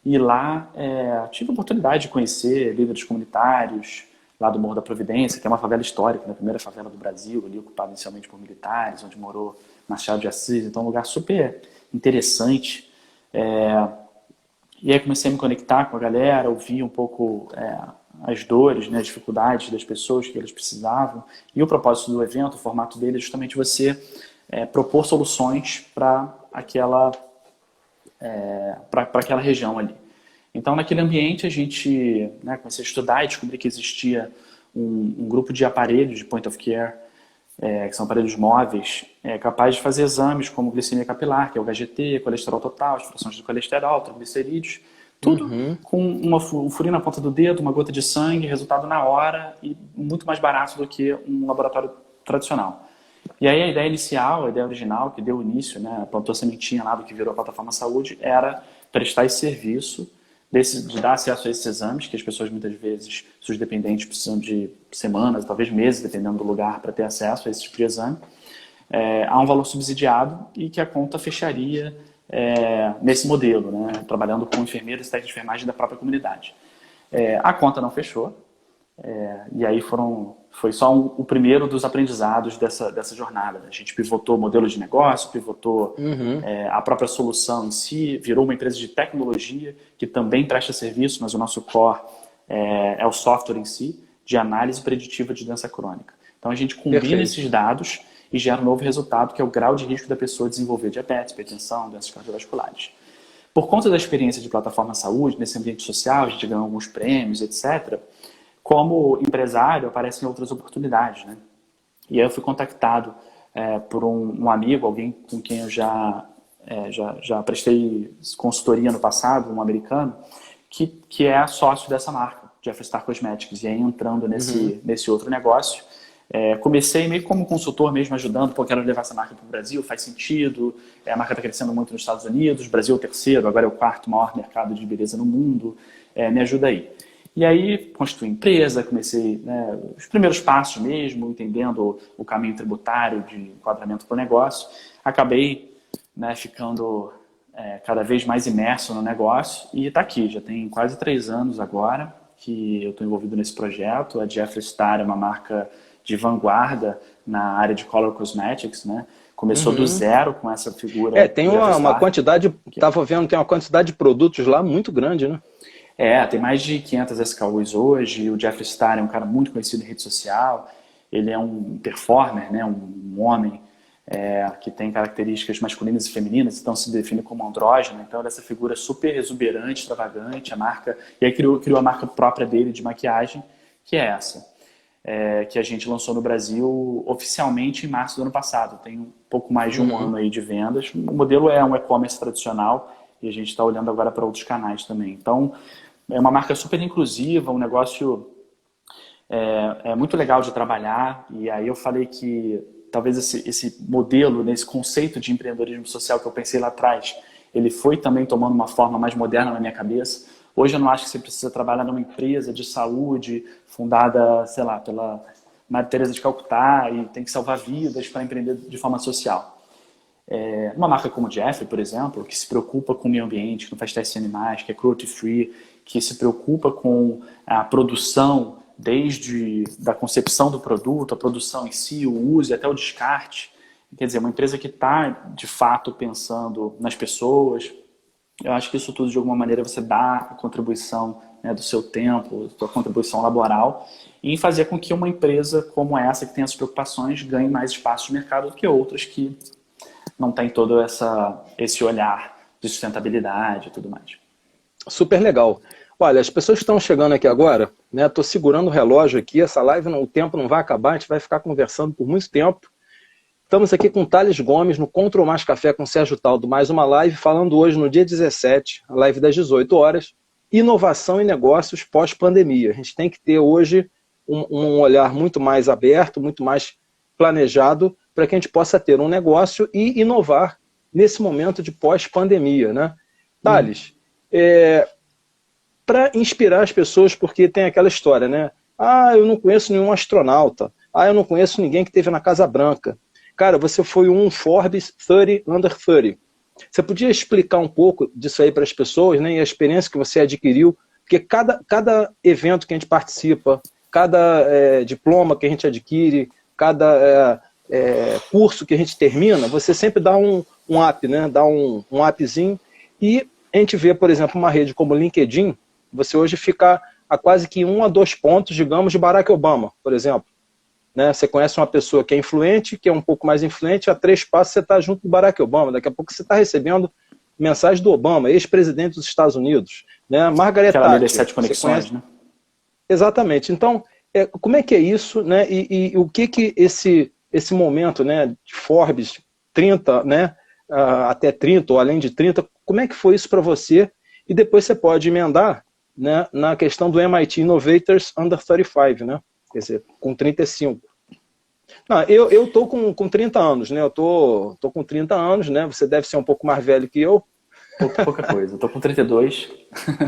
E lá tive a oportunidade de conhecer líderes comunitários lá do Morro da Providência, que é uma favela histórica, né, a primeira favela do Brasil, ali ocupada inicialmente por militares, onde morou Machado de Assis. Então, um lugar super interessante. E aí comecei a me conectar com a galera, ouvir um pouco as dores, né, as dificuldades das pessoas que eles precisavam. E o propósito do evento, o formato dele, é justamente você propor soluções para aquela região ali. Então, naquele ambiente, a gente comecei a estudar e descobri que existia um grupo de aparelhos de point of care, que são aparelhos móveis, capazes de fazer exames como glicemia capilar, que é o HGT, colesterol total, as frações de colesterol, triglicerídeos, tudo com um furinho na ponta do dedo, uma gota de sangue, resultado na hora e muito mais barato do que um laboratório tradicional. E aí a ideia inicial, a ideia original, que deu início, né, plantou a sementinha lá do que virou a Plataforma Saúde, era prestar esse serviço de dar acesso a esses exames, que as pessoas muitas vezes, seus dependentes, precisam de semanas, talvez meses, dependendo do lugar, para ter acesso a esse tipo de exame, a um valor subsidiado e que a conta fecharia nesse modelo, né, trabalhando com enfermeiros e técnicos de enfermagem da própria comunidade. A conta não fechou, e aí foi só o primeiro dos aprendizados dessa jornada. A gente pivotou o modelo de negócio, pivotou a própria solução em si, virou uma empresa de tecnologia que também presta serviço, mas o nosso core é o software em si, de análise preditiva de doença crônica. Então a gente combina esses dados e gera um novo resultado, que é o grau de risco da pessoa desenvolver diabetes, hipertensão, doenças cardiovasculares. Por conta da experiência de Plataforma Saúde, nesse ambiente social, a gente ganhou alguns prêmios, etc., como empresário, aparecem outras oportunidades, né? E aí eu fui contactado por um amigo, alguém com quem eu já prestei consultoria no passado, um americano, que é sócio dessa marca, Jeffree Star Cosmetics. E aí entrando nesse outro negócio, comecei meio como consultor mesmo, ajudando, quero levar essa marca para o Brasil, faz sentido, a marca está crescendo muito nos Estados Unidos, o Brasil é o terceiro, agora é o quarto maior mercado de beleza no mundo, me ajuda aí. E aí, constituí empresa, comecei os primeiros passos mesmo, entendendo o caminho tributário de enquadramento para o negócio. Acabei ficando cada vez mais imerso no negócio e está aqui. Já tem quase 3 anos agora que eu estou envolvido nesse projeto. A Jeffree Star é uma marca de vanguarda na área de color cosmetics, né? Começou do zero com essa figura. Tem uma quantidade, estava vendo, tem uma quantidade de produtos lá muito grande, né? Tem mais de 500 SKUs hoje. O Jeffree Star é um cara muito conhecido em rede social. Ele é um performer, né? Um homem que tem características masculinas e femininas, então se define como andrógeno. Então ele é essa figura super exuberante, extravagante, a marca. E aí criou a marca própria dele de maquiagem, que é essa. Que a gente lançou no Brasil oficialmente em março do ano passado. Tem um pouco mais de um ano aí de vendas. O modelo é um e-commerce tradicional e a gente está olhando agora para outros canais também. Então, é uma marca super inclusiva, um negócio muito legal de trabalhar. E aí eu falei que talvez esse modelo, esse conceito de empreendedorismo social que eu pensei lá atrás, ele foi também tomando uma forma mais moderna na minha cabeça. Hoje eu não acho que você precisa trabalhar numa empresa de saúde fundada, sei lá, pela Madre Teresa de Calcutá e tem que salvar vidas para empreender de forma social. Uma marca como Jeffrey, por exemplo, que se preocupa com o meio ambiente, que não faz testes em animais, que é cruelty free, que se preocupa com a produção, desde da concepção do produto, a produção em si, o uso e até o descarte. Quer dizer, uma empresa que está, de fato, pensando nas pessoas. Eu acho que isso tudo, de alguma maneira, você dá a contribuição, né, do seu tempo, sua contribuição laboral, e fazer com que uma empresa como essa, que tem essas preocupações, ganhe mais espaço de mercado do que outras que não têm todo esse olhar de sustentabilidade e tudo mais. Super legal. Olha, as pessoas que estão chegando aqui agora, né? Estou segurando o relógio aqui, essa live, o tempo não vai acabar, a gente vai ficar conversando por muito tempo. Estamos aqui com o Thales Gomes, no Control Mais Café com Sérgio Taldo, mais uma live, falando hoje no dia 17, a live das 18 horas, inovação em negócios pós-pandemia. A gente tem que ter hoje um olhar muito mais aberto, muito mais planejado, para que a gente possa ter um negócio e inovar nesse momento de pós-pandemia, né? Thales, para inspirar as pessoas, porque tem aquela história, né? Ah, eu não conheço nenhum astronauta. Ah, eu não conheço ninguém que esteve na Casa Branca. Cara, você foi um Forbes 30 Under 30. Você podia explicar um pouco disso aí para as pessoas, né? E a experiência que você adquiriu? Porque cada evento que a gente participa, cada diploma que a gente adquire, cada curso que a gente termina, você sempre dá um up, né? Dá um upzinho. E a gente vê, por exemplo, uma rede como o LinkedIn, você hoje fica a quase que 1 a 2 pontos, digamos, de Barack Obama, por exemplo. Né? Você conhece uma pessoa que é influente, que é um pouco mais influente, a 3 passos você está junto do Barack Obama. Daqui a pouco você está recebendo mensagem do Obama, ex-presidente dos Estados Unidos. Né? Margaret Thatcher. Das 7 conexões, né? Exatamente. Então, como é que é isso? Né? E o que esse momento, né, de Forbes 30, né, até 30 ou além de 30, como é que foi isso para você? E depois você pode emendar, né, na questão do MIT Innovators Under 35, né? Quer dizer, com 35. Não, eu tô com 30 anos, né? Eu tô com 30 anos, né? Você deve ser um pouco mais velho que eu. Pouca coisa. Eu tô com 32.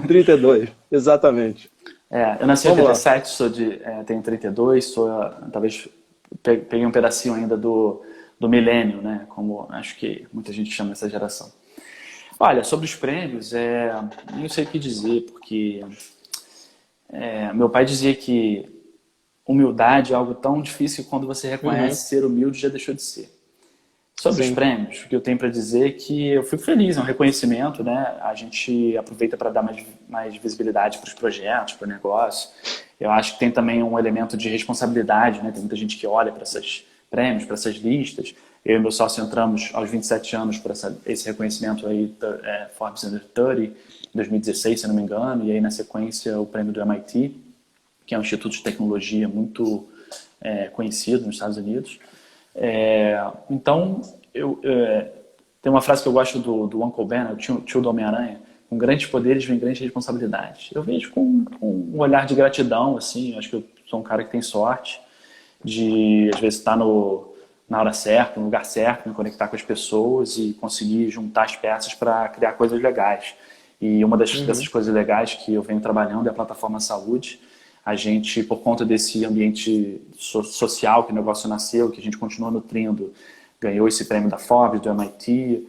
32, exatamente. Eu nasci em 87, tenho 32, talvez peguei um pedacinho ainda do milênio, né? Como acho que muita gente chama essa geração. Olha, sobre os prêmios, não sei o que dizer, porque meu pai dizia que humildade é algo tão difícil que quando você reconhece ser humilde já deixou de ser. Sobre os prêmios, o que eu tenho para dizer é que eu fico feliz, é um reconhecimento, né? A gente aproveita para dar mais visibilidade para os projetos, para o negócio. Eu acho que tem também um elemento de responsabilidade, né? Tem muita gente que olha para esses prêmios, para essas listas. Eu e meu sócio entramos aos 27 anos para esse reconhecimento aí, Forbes Under 30, em 2016, se não me engano, e aí na sequência o prêmio do MIT, que é um instituto de tecnologia muito conhecido nos Estados Unidos. Então, tem uma frase que eu gosto do Uncle Ben, o tio do Homem-Aranha: com grandes poderes vem grandes responsabilidades. Eu vejo com um olhar de gratidão, assim. Acho que eu sou um cara que tem sorte de, às vezes, estar na hora certa, no lugar certo, me conectar com as pessoas e conseguir juntar as peças para criar coisas legais. E uma dessas coisas legais que eu venho trabalhando é a plataforma Saúde. A gente, por conta desse ambiente social que o negócio nasceu, que a gente continua nutrindo, ganhou esse prêmio da Forbes, do MIT,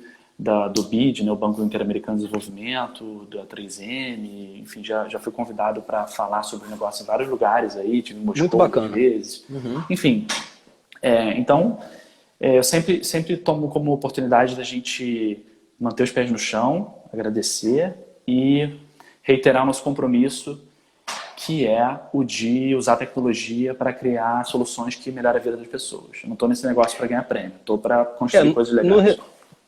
do BID, né, o Banco Interamericano de Desenvolvimento, da 3M, enfim, já fui convidado para falar sobre o negócio em vários lugares aí, tive em Moscou várias vezes. Enfim, então, eu sempre tomo como oportunidade da gente manter os pés no chão, agradecer e reiterar o nosso compromisso, que é o de usar a tecnologia para criar soluções que melhoram a vida das pessoas. Eu não estou nesse negócio para ganhar prêmio, estou para construir coisas legais.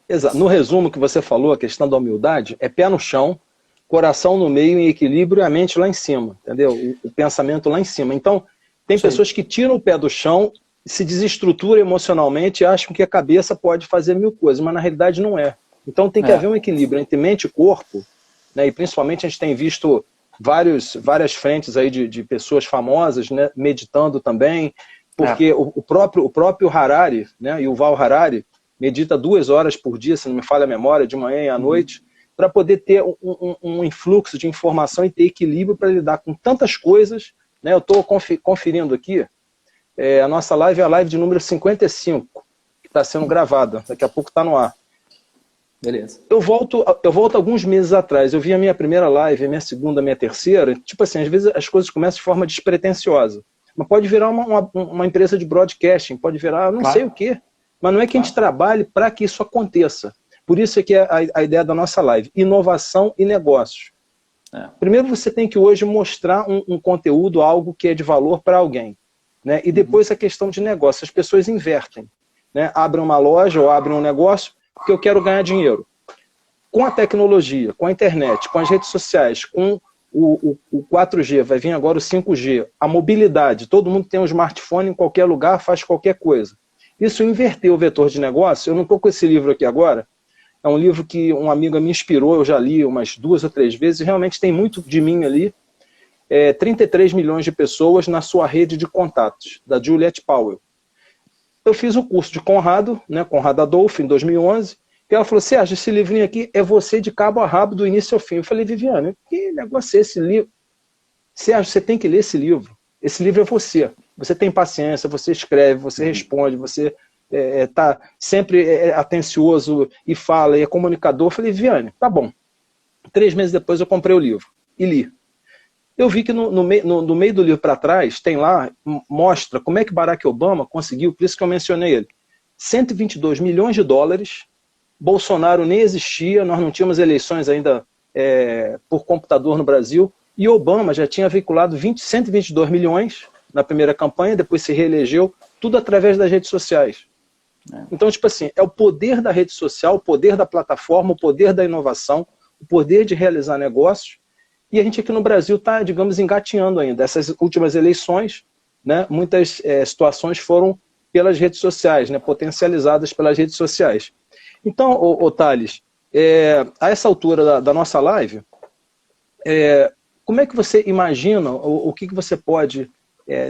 Exato. No resumo que você falou, a questão da humildade, é pé no chão, coração no meio em equilíbrio e a mente lá em cima, entendeu? O pensamento lá em cima. Então, tem pessoas que tiram o pé do chão, se desestruturam emocionalmente e acham que a cabeça pode fazer 1000 coisas, mas na realidade não é. Então tem que haver um equilíbrio entre mente e corpo, né? E principalmente a gente tem visto várias frentes aí de pessoas famosas, né, meditando também, porque o próprio Harari, né, Yuval Harari, medita 2 horas por dia, se não me falha a memória, de manhã e à noite, para poder ter um influxo de informação e ter equilíbrio para lidar com tantas coisas. Né? Eu estou conferindo aqui, a nossa live é a live de número 55, está sendo gravada. Daqui a pouco está no ar. Beleza. Eu volto alguns meses atrás. Eu vi a minha primeira live, a minha segunda, a minha terceira. Tipo assim, às vezes as coisas começam de forma despretensiosa. Mas pode virar uma empresa de broadcasting, pode virar não sei o quê. Mas não é que a gente trabalhe para que isso aconteça. Por isso é que é a ideia da nossa live. Inovação e negócios. Primeiro você tem que hoje mostrar um conteúdo, algo que é de valor para alguém. Né? E depois a questão de negócio. As pessoas invertem. Né? Abrem uma loja ou abrem um negócio porque eu quero ganhar dinheiro. Com a tecnologia, com a internet, com as redes sociais, com o 4G, vai vir agora o 5G, a mobilidade, todo mundo tem um smartphone em qualquer lugar, faz qualquer coisa. Isso inverteu o vetor de negócio. Eu não estou com esse livro aqui agora, é um livro que um amigo me inspirou, eu já li umas 2 ou 3 vezes, e realmente tem muito de mim ali. 33 milhões de pessoas na sua rede de contatos, da Juliette Powell. Eu fiz o curso de Conrado, né, Conrado Adolfo, em 2011, e ela falou, Sérgio, esse livrinho aqui é você de cabo a rabo, do início ao fim. Eu falei, Viviane, que negócio é esse livro? Sérgio, você tem que ler esse livro. Esse livro é você. Você tem paciência, você escreve, você responde, você está sempre atencioso e fala, e é comunicador. Eu falei, Viviane, tá bom. 3 meses depois eu comprei o livro e li. Eu vi que no meio do livro para trás, tem lá, mostra como é que Barack Obama conseguiu, por isso que eu mencionei ele, 122 milhões de dólares, Bolsonaro nem existia, nós não tínhamos eleições ainda por computador no Brasil, e Obama já tinha veiculado 122 milhões na primeira campanha, depois se reelegeu, tudo através das redes sociais. Então, tipo assim, é o poder da rede social, o poder da plataforma, o poder da inovação, o poder de realizar negócios. E a gente aqui no Brasil está, digamos, engatinhando ainda. Essas últimas eleições, né, muitas situações foram pelas redes sociais, né, potencializadas pelas redes sociais. Então, Thales, a essa altura da nossa live, como é que você imagina, o que você pode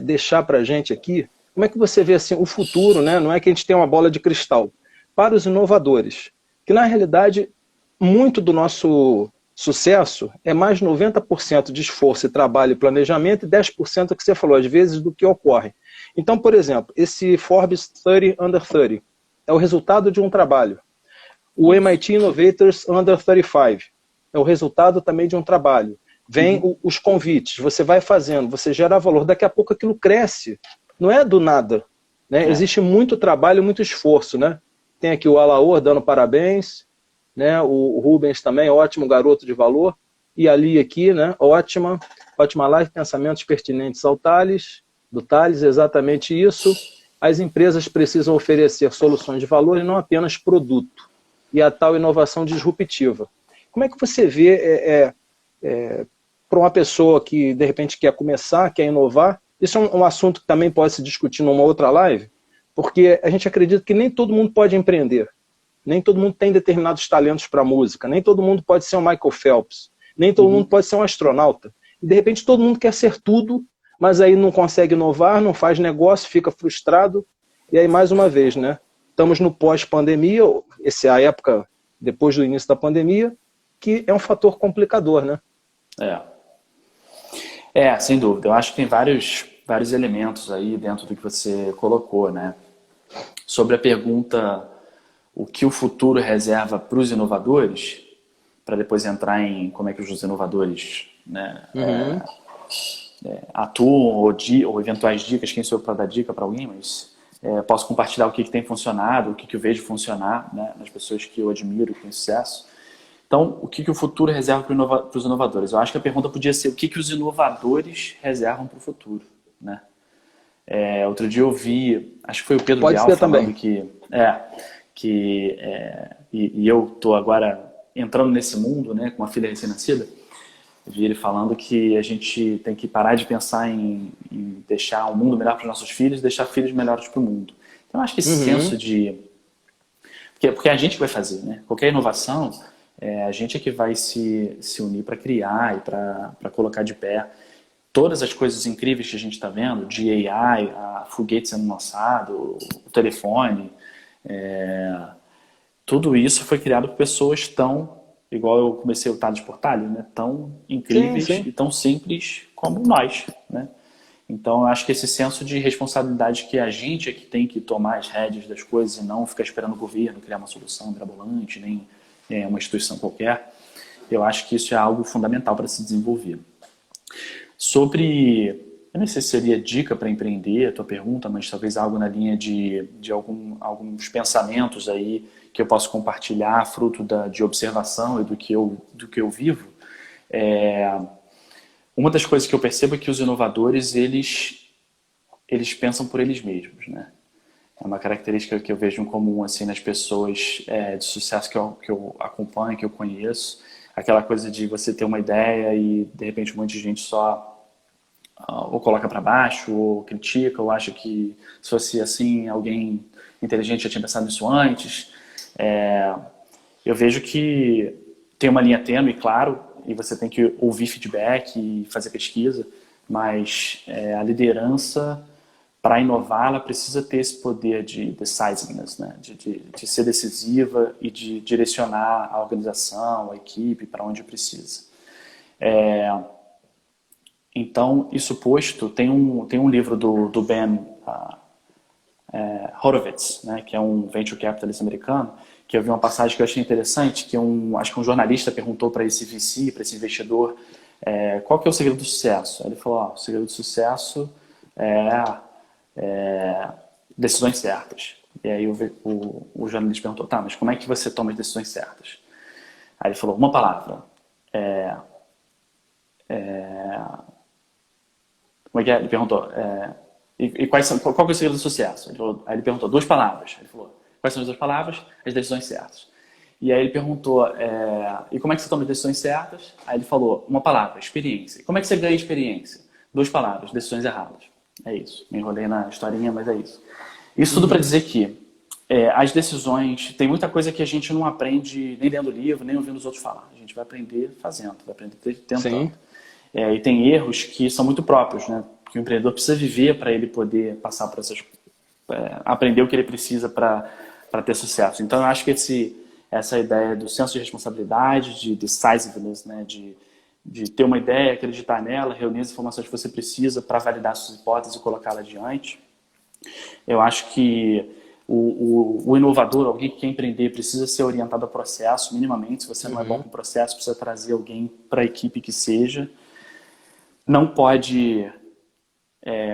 deixar para a gente aqui? Como é que você vê assim, o futuro, né? Não é que a gente tem uma bola de cristal, para os inovadores, que na realidade, muito do nosso sucesso é mais 90% de esforço e trabalho e planejamento e 10% que você falou, às vezes, do que ocorre. Então, por exemplo, esse Forbes 30 Under 30 é o resultado de um trabalho. O MIT Innovators Under 35 é o resultado também de um trabalho. Vem os convites, você vai fazendo, você gera valor, daqui a pouco aquilo cresce. Não é do nada. Né? Existe muito trabalho, muito esforço. Né? Tem aqui o Alaor dando parabéns, né? O Rubens também, ótimo garoto de valor. E ali aqui, né? ótima live, pensamentos pertinentes ao Thales, do Thales, exatamente isso. As empresas precisam oferecer soluções de valor e não apenas produto. E a tal inovação disruptiva. Como é que você vê para uma pessoa que, de repente, quer começar, quer inovar? Isso é um assunto que também pode se discutir numa outra live, porque a gente acredita que nem todo mundo pode empreender. Nem todo mundo tem determinados talentos para música, nem todo mundo pode ser um Michael Phelps, nem todo mundo pode ser um astronauta. E de repente todo mundo quer ser tudo, mas aí não consegue inovar, não faz negócio, fica frustrado. E aí mais uma vez, né? Estamos no pós-pandemia, essa é a época depois do início da pandemia, que é um fator complicador, né? Sem dúvida. Eu acho que tem vários elementos aí dentro do que você colocou, né? Sobre a pergunta o que o futuro reserva para os inovadores, para depois entrar em como é que os inovadores, né, atuam ou eventuais dicas, quem sou eu para dar dica para alguém, mas posso compartilhar o que tem funcionado, o que eu vejo funcionar, né, nas pessoas que eu admiro, que têm sucesso. Então, o que o futuro reserva para os inovadores? Eu acho que a pergunta podia ser o que os inovadores reservam para o futuro, né? Outro dia eu vi, acho que foi o Pedro Bial falando e eu estou agora entrando nesse mundo, né, com uma filha recém-nascida. Eu vi ele falando que a gente tem que parar de pensar em deixar um mundo melhor para os nossos filhos e deixar filhos melhores para o mundo. Então, eu acho que esse senso de... Porque é a gente que vai fazer, né? Qualquer inovação, a gente é que vai se unir para criar e para colocar de pé todas as coisas incríveis que a gente está vendo, de AI, a foguete sendo lançado, o telefone... tudo isso foi criado por pessoas tão, igual eu comecei o Thales Portalho, né? Tão incríveis e tão simples como nós, né? Então, eu acho que esse senso de responsabilidade que a gente é que tem que tomar as rédeas das coisas e não ficar esperando o governo criar uma solução mirabolante, nem uma instituição qualquer, eu acho que isso é algo fundamental para se desenvolver. Sobre, eu não sei se seria dica para empreender, a tua pergunta, mas talvez algo na linha de alguns pensamentos aí que eu posso compartilhar, fruto de observação e do que eu vivo. Uma das coisas que eu percebo é que os inovadores, eles pensam por eles mesmos, né? É uma característica que eu vejo em comum assim, nas pessoas de sucesso que eu acompanho, que eu conheço. Aquela coisa de você ter uma ideia e, de repente, um monte de gente só ou coloca para baixo, ou critica, ou acha que se fosse assim, alguém inteligente já tinha pensado nisso antes. Eu vejo que tem uma linha tênue, claro, e você tem que ouvir feedback e fazer pesquisa, mas a liderança, para inovar, ela precisa ter esse poder de decisiveness, né? de ser decisiva e de direcionar a organização, a equipe para onde precisa. Então, isso posto, tem um livro do Ben Horowitz, né? Que é um venture capitalist americano, que eu vi uma passagem que eu achei interessante, que acho que um jornalista perguntou para esse VC, para esse investidor, qual que é o segredo do sucesso? Ele falou, o segredo do sucesso é decisões certas. E aí o jornalista perguntou, tá, mas como é que você toma as decisões certas? Aí ele falou, uma palavra. Como é que é? Ele perguntou, qual que é o segredo do sucesso? Aí ele perguntou, duas palavras. Ele falou, quais são as duas palavras? As decisões certas. E aí ele perguntou, e como é que você toma as decisões certas? Aí ele falou, uma palavra, experiência. Como é que você ganha experiência? Duas palavras, decisões erradas. É isso. Me enrolei na historinha, mas é isso. Isso tudo para dizer que as decisões, tem muita coisa que a gente não aprende nem lendo livro, nem ouvindo os outros falar. A gente vai aprender fazendo, vai aprender tentando. E tem erros que são muito próprios, né? Que o empreendedor precisa viver para ele poder passar por essas... aprender o que ele precisa para ter sucesso. Então, eu acho que essa ideia do senso de responsabilidade, de decisiveness, né? De ter uma ideia, acreditar nela, reunir as informações que você precisa para validar suas hipóteses e colocá-la adiante. Eu acho que o inovador, alguém que quer empreender, precisa ser orientado ao processo, minimamente. Se você não é bom com o processo, precisa trazer alguém para a equipe que seja. Não pode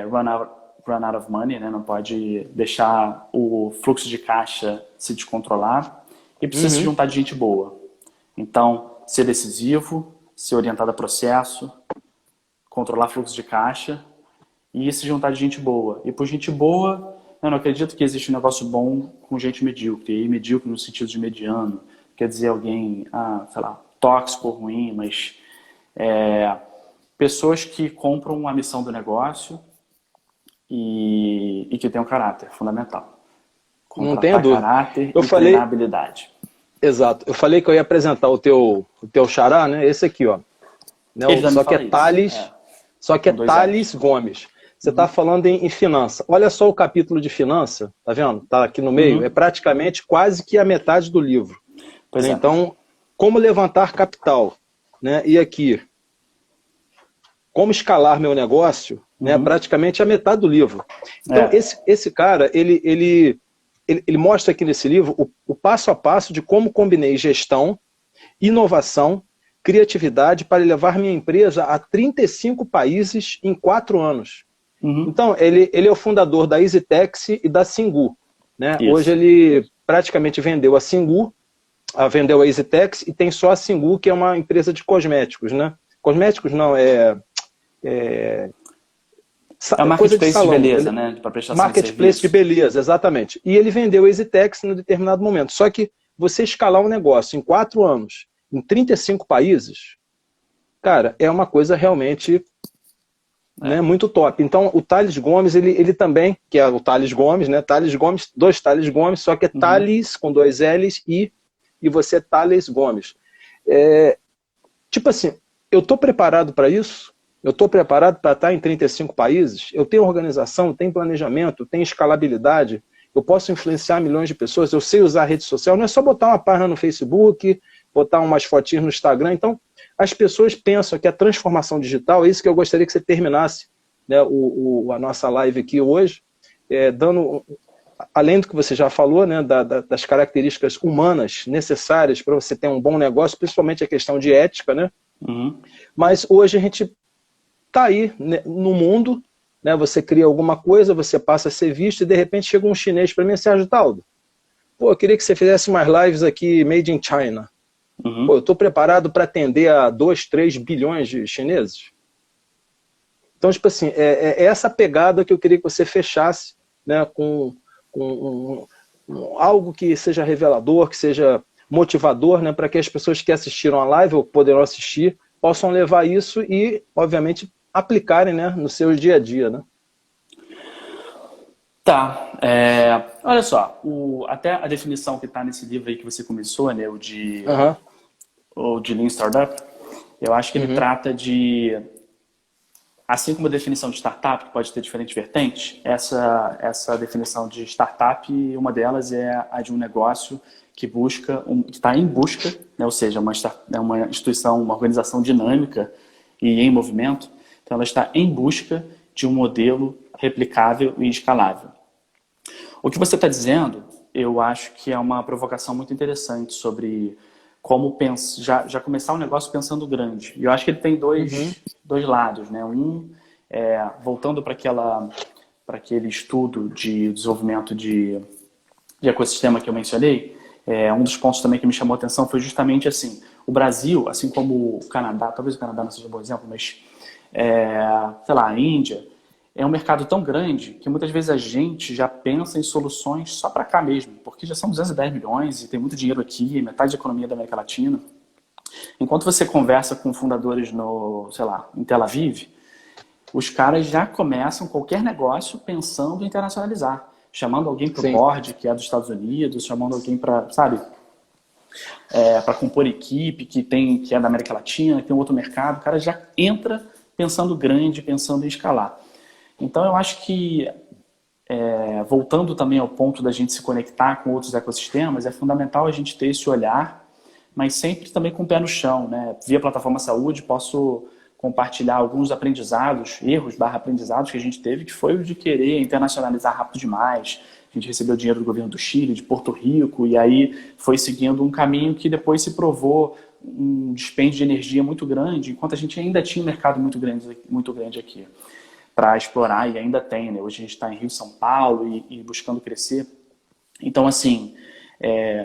run out of money, né? Não pode deixar o fluxo de caixa se descontrolar. E precisa se juntar de gente boa. Então, ser decisivo, ser orientado a processo, controlar fluxo de caixa e se juntar de gente boa. E por gente boa, eu não acredito que existe um negócio bom com gente medíocre. E medíocre no sentido de mediano. Quer dizer, alguém, sei lá, tóxico ou ruim, mas pessoas que compram a missão do negócio e que tem um caráter fundamental. Não tenha dúvida. Caráter e treinabilidade. Exato. Eu falei que eu ia apresentar o teu xará, né? Esse aqui, ó. Né? Só que é Thales, Thales Gomes. Você está falando em finança. Olha só o capítulo de finança, tá vendo? Tá aqui no meio. É praticamente quase que a metade do livro. Né? Então, como levantar capital, né? E aqui, como escalar meu negócio, né? Praticamente a metade do livro. Então, esse cara, ele mostra aqui nesse livro o passo a passo de como combinei gestão, inovação, criatividade para levar minha empresa a 35 países em 4 anos. Então, ele é o fundador da EasyTax e da Singu. Né? Hoje ele praticamente vendeu a Singu, vendeu a EasyTax e tem só a Singu, que é uma empresa de cosméticos. Né? Cosméticos não, é marketplace de beleza, né? Para prestação marketplace de beleza, exatamente. E ele vendeu a EasyTax em um determinado momento. Só que você escalar um negócio em 4 anos, em 35 países, cara, é uma coisa realmente né, muito top. Então, o Thales Gomes, ele também, que é o Thales Gomes, né? Thales Gomes, 2 Thales Gomes, só que é Thales com 2 L's e você é Thales Gomes. Tipo assim, eu estou preparado para isso? Eu estou preparado para estar em 35 países? Eu tenho organização, tenho planejamento, tenho escalabilidade, eu posso influenciar milhões de pessoas, eu sei usar a rede social, não é só botar uma página no Facebook, botar umas fotinhas no Instagram. Então, as pessoas pensam que a transformação digital, é isso que eu gostaria que você terminasse né, a nossa live aqui hoje, dando, além do que você já falou, né, das características humanas necessárias para você ter um bom negócio, principalmente a questão de ética, né? Uhum. Mas hoje a gente está aí, né, no mundo, né, você cria alguma coisa, você passa a ser visto e de repente chega um chinês para mim, Sérgio Taldo, pô, eu queria que você fizesse mais lives aqui made in China. Uhum. Pô, eu estou preparado para atender a 2, 3 bilhões de chineses? Então, tipo assim, é essa pegada que eu queria que você fechasse, né, com algo que seja revelador, que seja motivador, né, para que as pessoas que assistiram a live ou poderão assistir possam levar isso e, obviamente, aplicarem, né, no seu dia a dia, né? Tá, olha só, até a definição que está nesse livro aí que você começou, né, o de Lean Startup, eu acho que ele trata de, assim como a definição de startup, que pode ter diferentes vertentes, essa definição de startup, uma delas é a de um negócio que está em busca, né, ou seja, é uma instituição, uma organização dinâmica e em movimento, então ela está em busca de um modelo replicável e escalável. O que você está dizendo, eu acho que é uma provocação muito interessante sobre como já começar um negócio pensando grande. E eu acho que ele tem dois lados, né? Voltando para aquele estudo de desenvolvimento de ecossistema que eu mencionei, um dos pontos também que me chamou a atenção foi justamente assim, o Brasil, assim como o Canadá, talvez o Canadá não seja um bom exemplo, mas, sei lá, a Índia, é um mercado tão grande que muitas vezes a gente já pensa em soluções só para cá mesmo, porque já são 210 milhões e tem muito dinheiro aqui, metade da economia da América Latina. Enquanto você conversa com fundadores em Tel Aviv, os caras já começam qualquer negócio pensando em internacionalizar, chamando alguém para o board que é dos Estados Unidos, chamando alguém para, para compor equipe que é da América Latina, que tem um outro mercado. O cara já entra pensando grande, pensando em escalar. Então, eu acho que, voltando também ao ponto da gente se conectar com outros ecossistemas, é fundamental a gente ter esse olhar, mas sempre também com o pé no chão, né? Via Plataforma Saúde, posso compartilhar alguns aprendizados, erros/aprendizados que a gente teve, que foi o de querer internacionalizar rápido demais. A gente recebeu dinheiro do governo do Chile, de Porto Rico, e aí foi seguindo um caminho que depois se provou um dispêndio de energia muito grande, enquanto a gente ainda tinha um mercado muito grande aqui para explorar, e ainda tem, né? Hoje a gente está em Rio, São Paulo e buscando crescer. Então, assim,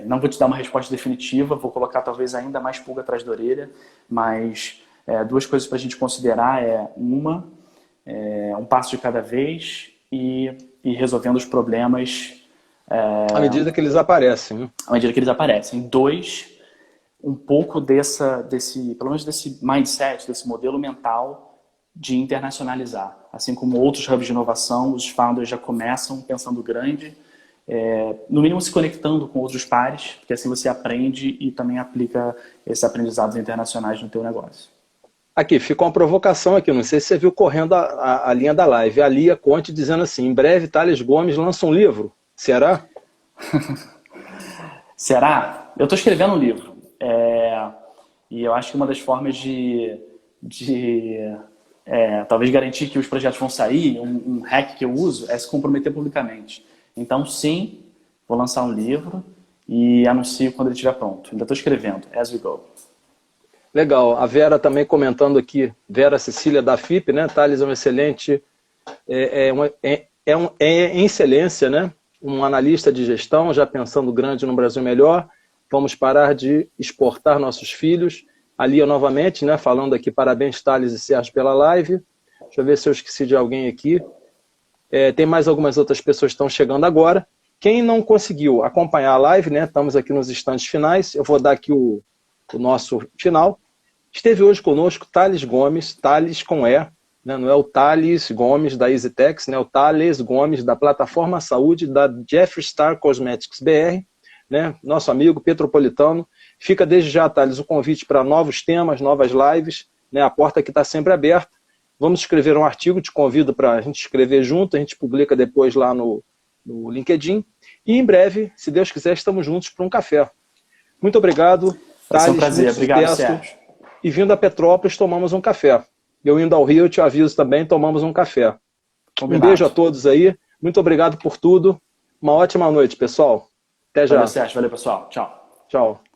não vou te dar uma resposta definitiva, vou colocar talvez ainda mais pulga atrás da orelha, mas duas coisas para a gente considerar um passo de cada vez e resolvendo os problemas à medida que eles aparecem, né? À medida que eles aparecem. Dois, um pouco pelo menos desse mindset, desse modelo mental de internacionalizar. Assim como outros hubs de inovação, os founders já começam pensando grande, no mínimo se conectando com outros pares, porque assim você aprende e também aplica esses aprendizados internacionais no teu negócio. Aqui, ficou uma provocação aqui, não sei se você viu correndo a linha da live, a Lia Conte dizendo assim, em breve Thales Gomes lança um livro, será? Será? Eu estou escrevendo um livro, e eu acho que uma das formas de talvez garantir que os projetos vão sair, um hack que eu uso, é se comprometer publicamente. Então, sim, vou lançar um livro e anuncio quando ele estiver pronto. Ainda estou escrevendo, as we go. Legal. A Vera também comentando aqui, Vera Cecília da FIP, né? Thales é um excelente, em excelência, né? Um analista de gestão, já pensando grande no Brasil melhor. Vamos parar de exportar nossos filhos. A Lia novamente, né? Falando aqui, parabéns Thales e Sérgio pela live. Deixa eu ver se eu esqueci de alguém aqui. Tem mais algumas outras pessoas que estão chegando agora. Quem não conseguiu acompanhar a live, né? Estamos aqui nos instantes finais. Eu vou dar aqui o nosso final. Esteve hoje conosco Thales Gomes, Thales com E, né? Não é o Thales Gomes da EasyTex, né? O Thales Gomes da Plataforma Saúde da Jeffree Star Cosmetics BR, né? Nosso amigo Petropolitano. Fica desde já, Thales, o convite para novos temas, novas lives, né? A porta aqui está sempre aberta. Vamos escrever um artigo, te convido para a gente escrever junto, a gente publica depois lá no LinkedIn. E em breve, se Deus quiser, estamos juntos para um café. Muito obrigado. Foi um prazer. Obrigado, Sérgio. E vindo a Petrópolis, tomamos um café. Eu indo ao Rio, eu te aviso também, tomamos um café. Combinado. Um beijo a todos aí. Muito obrigado por tudo. Uma ótima noite, pessoal. Até já. Valeu, Sérgio. Valeu, pessoal. Tchau. Tchau.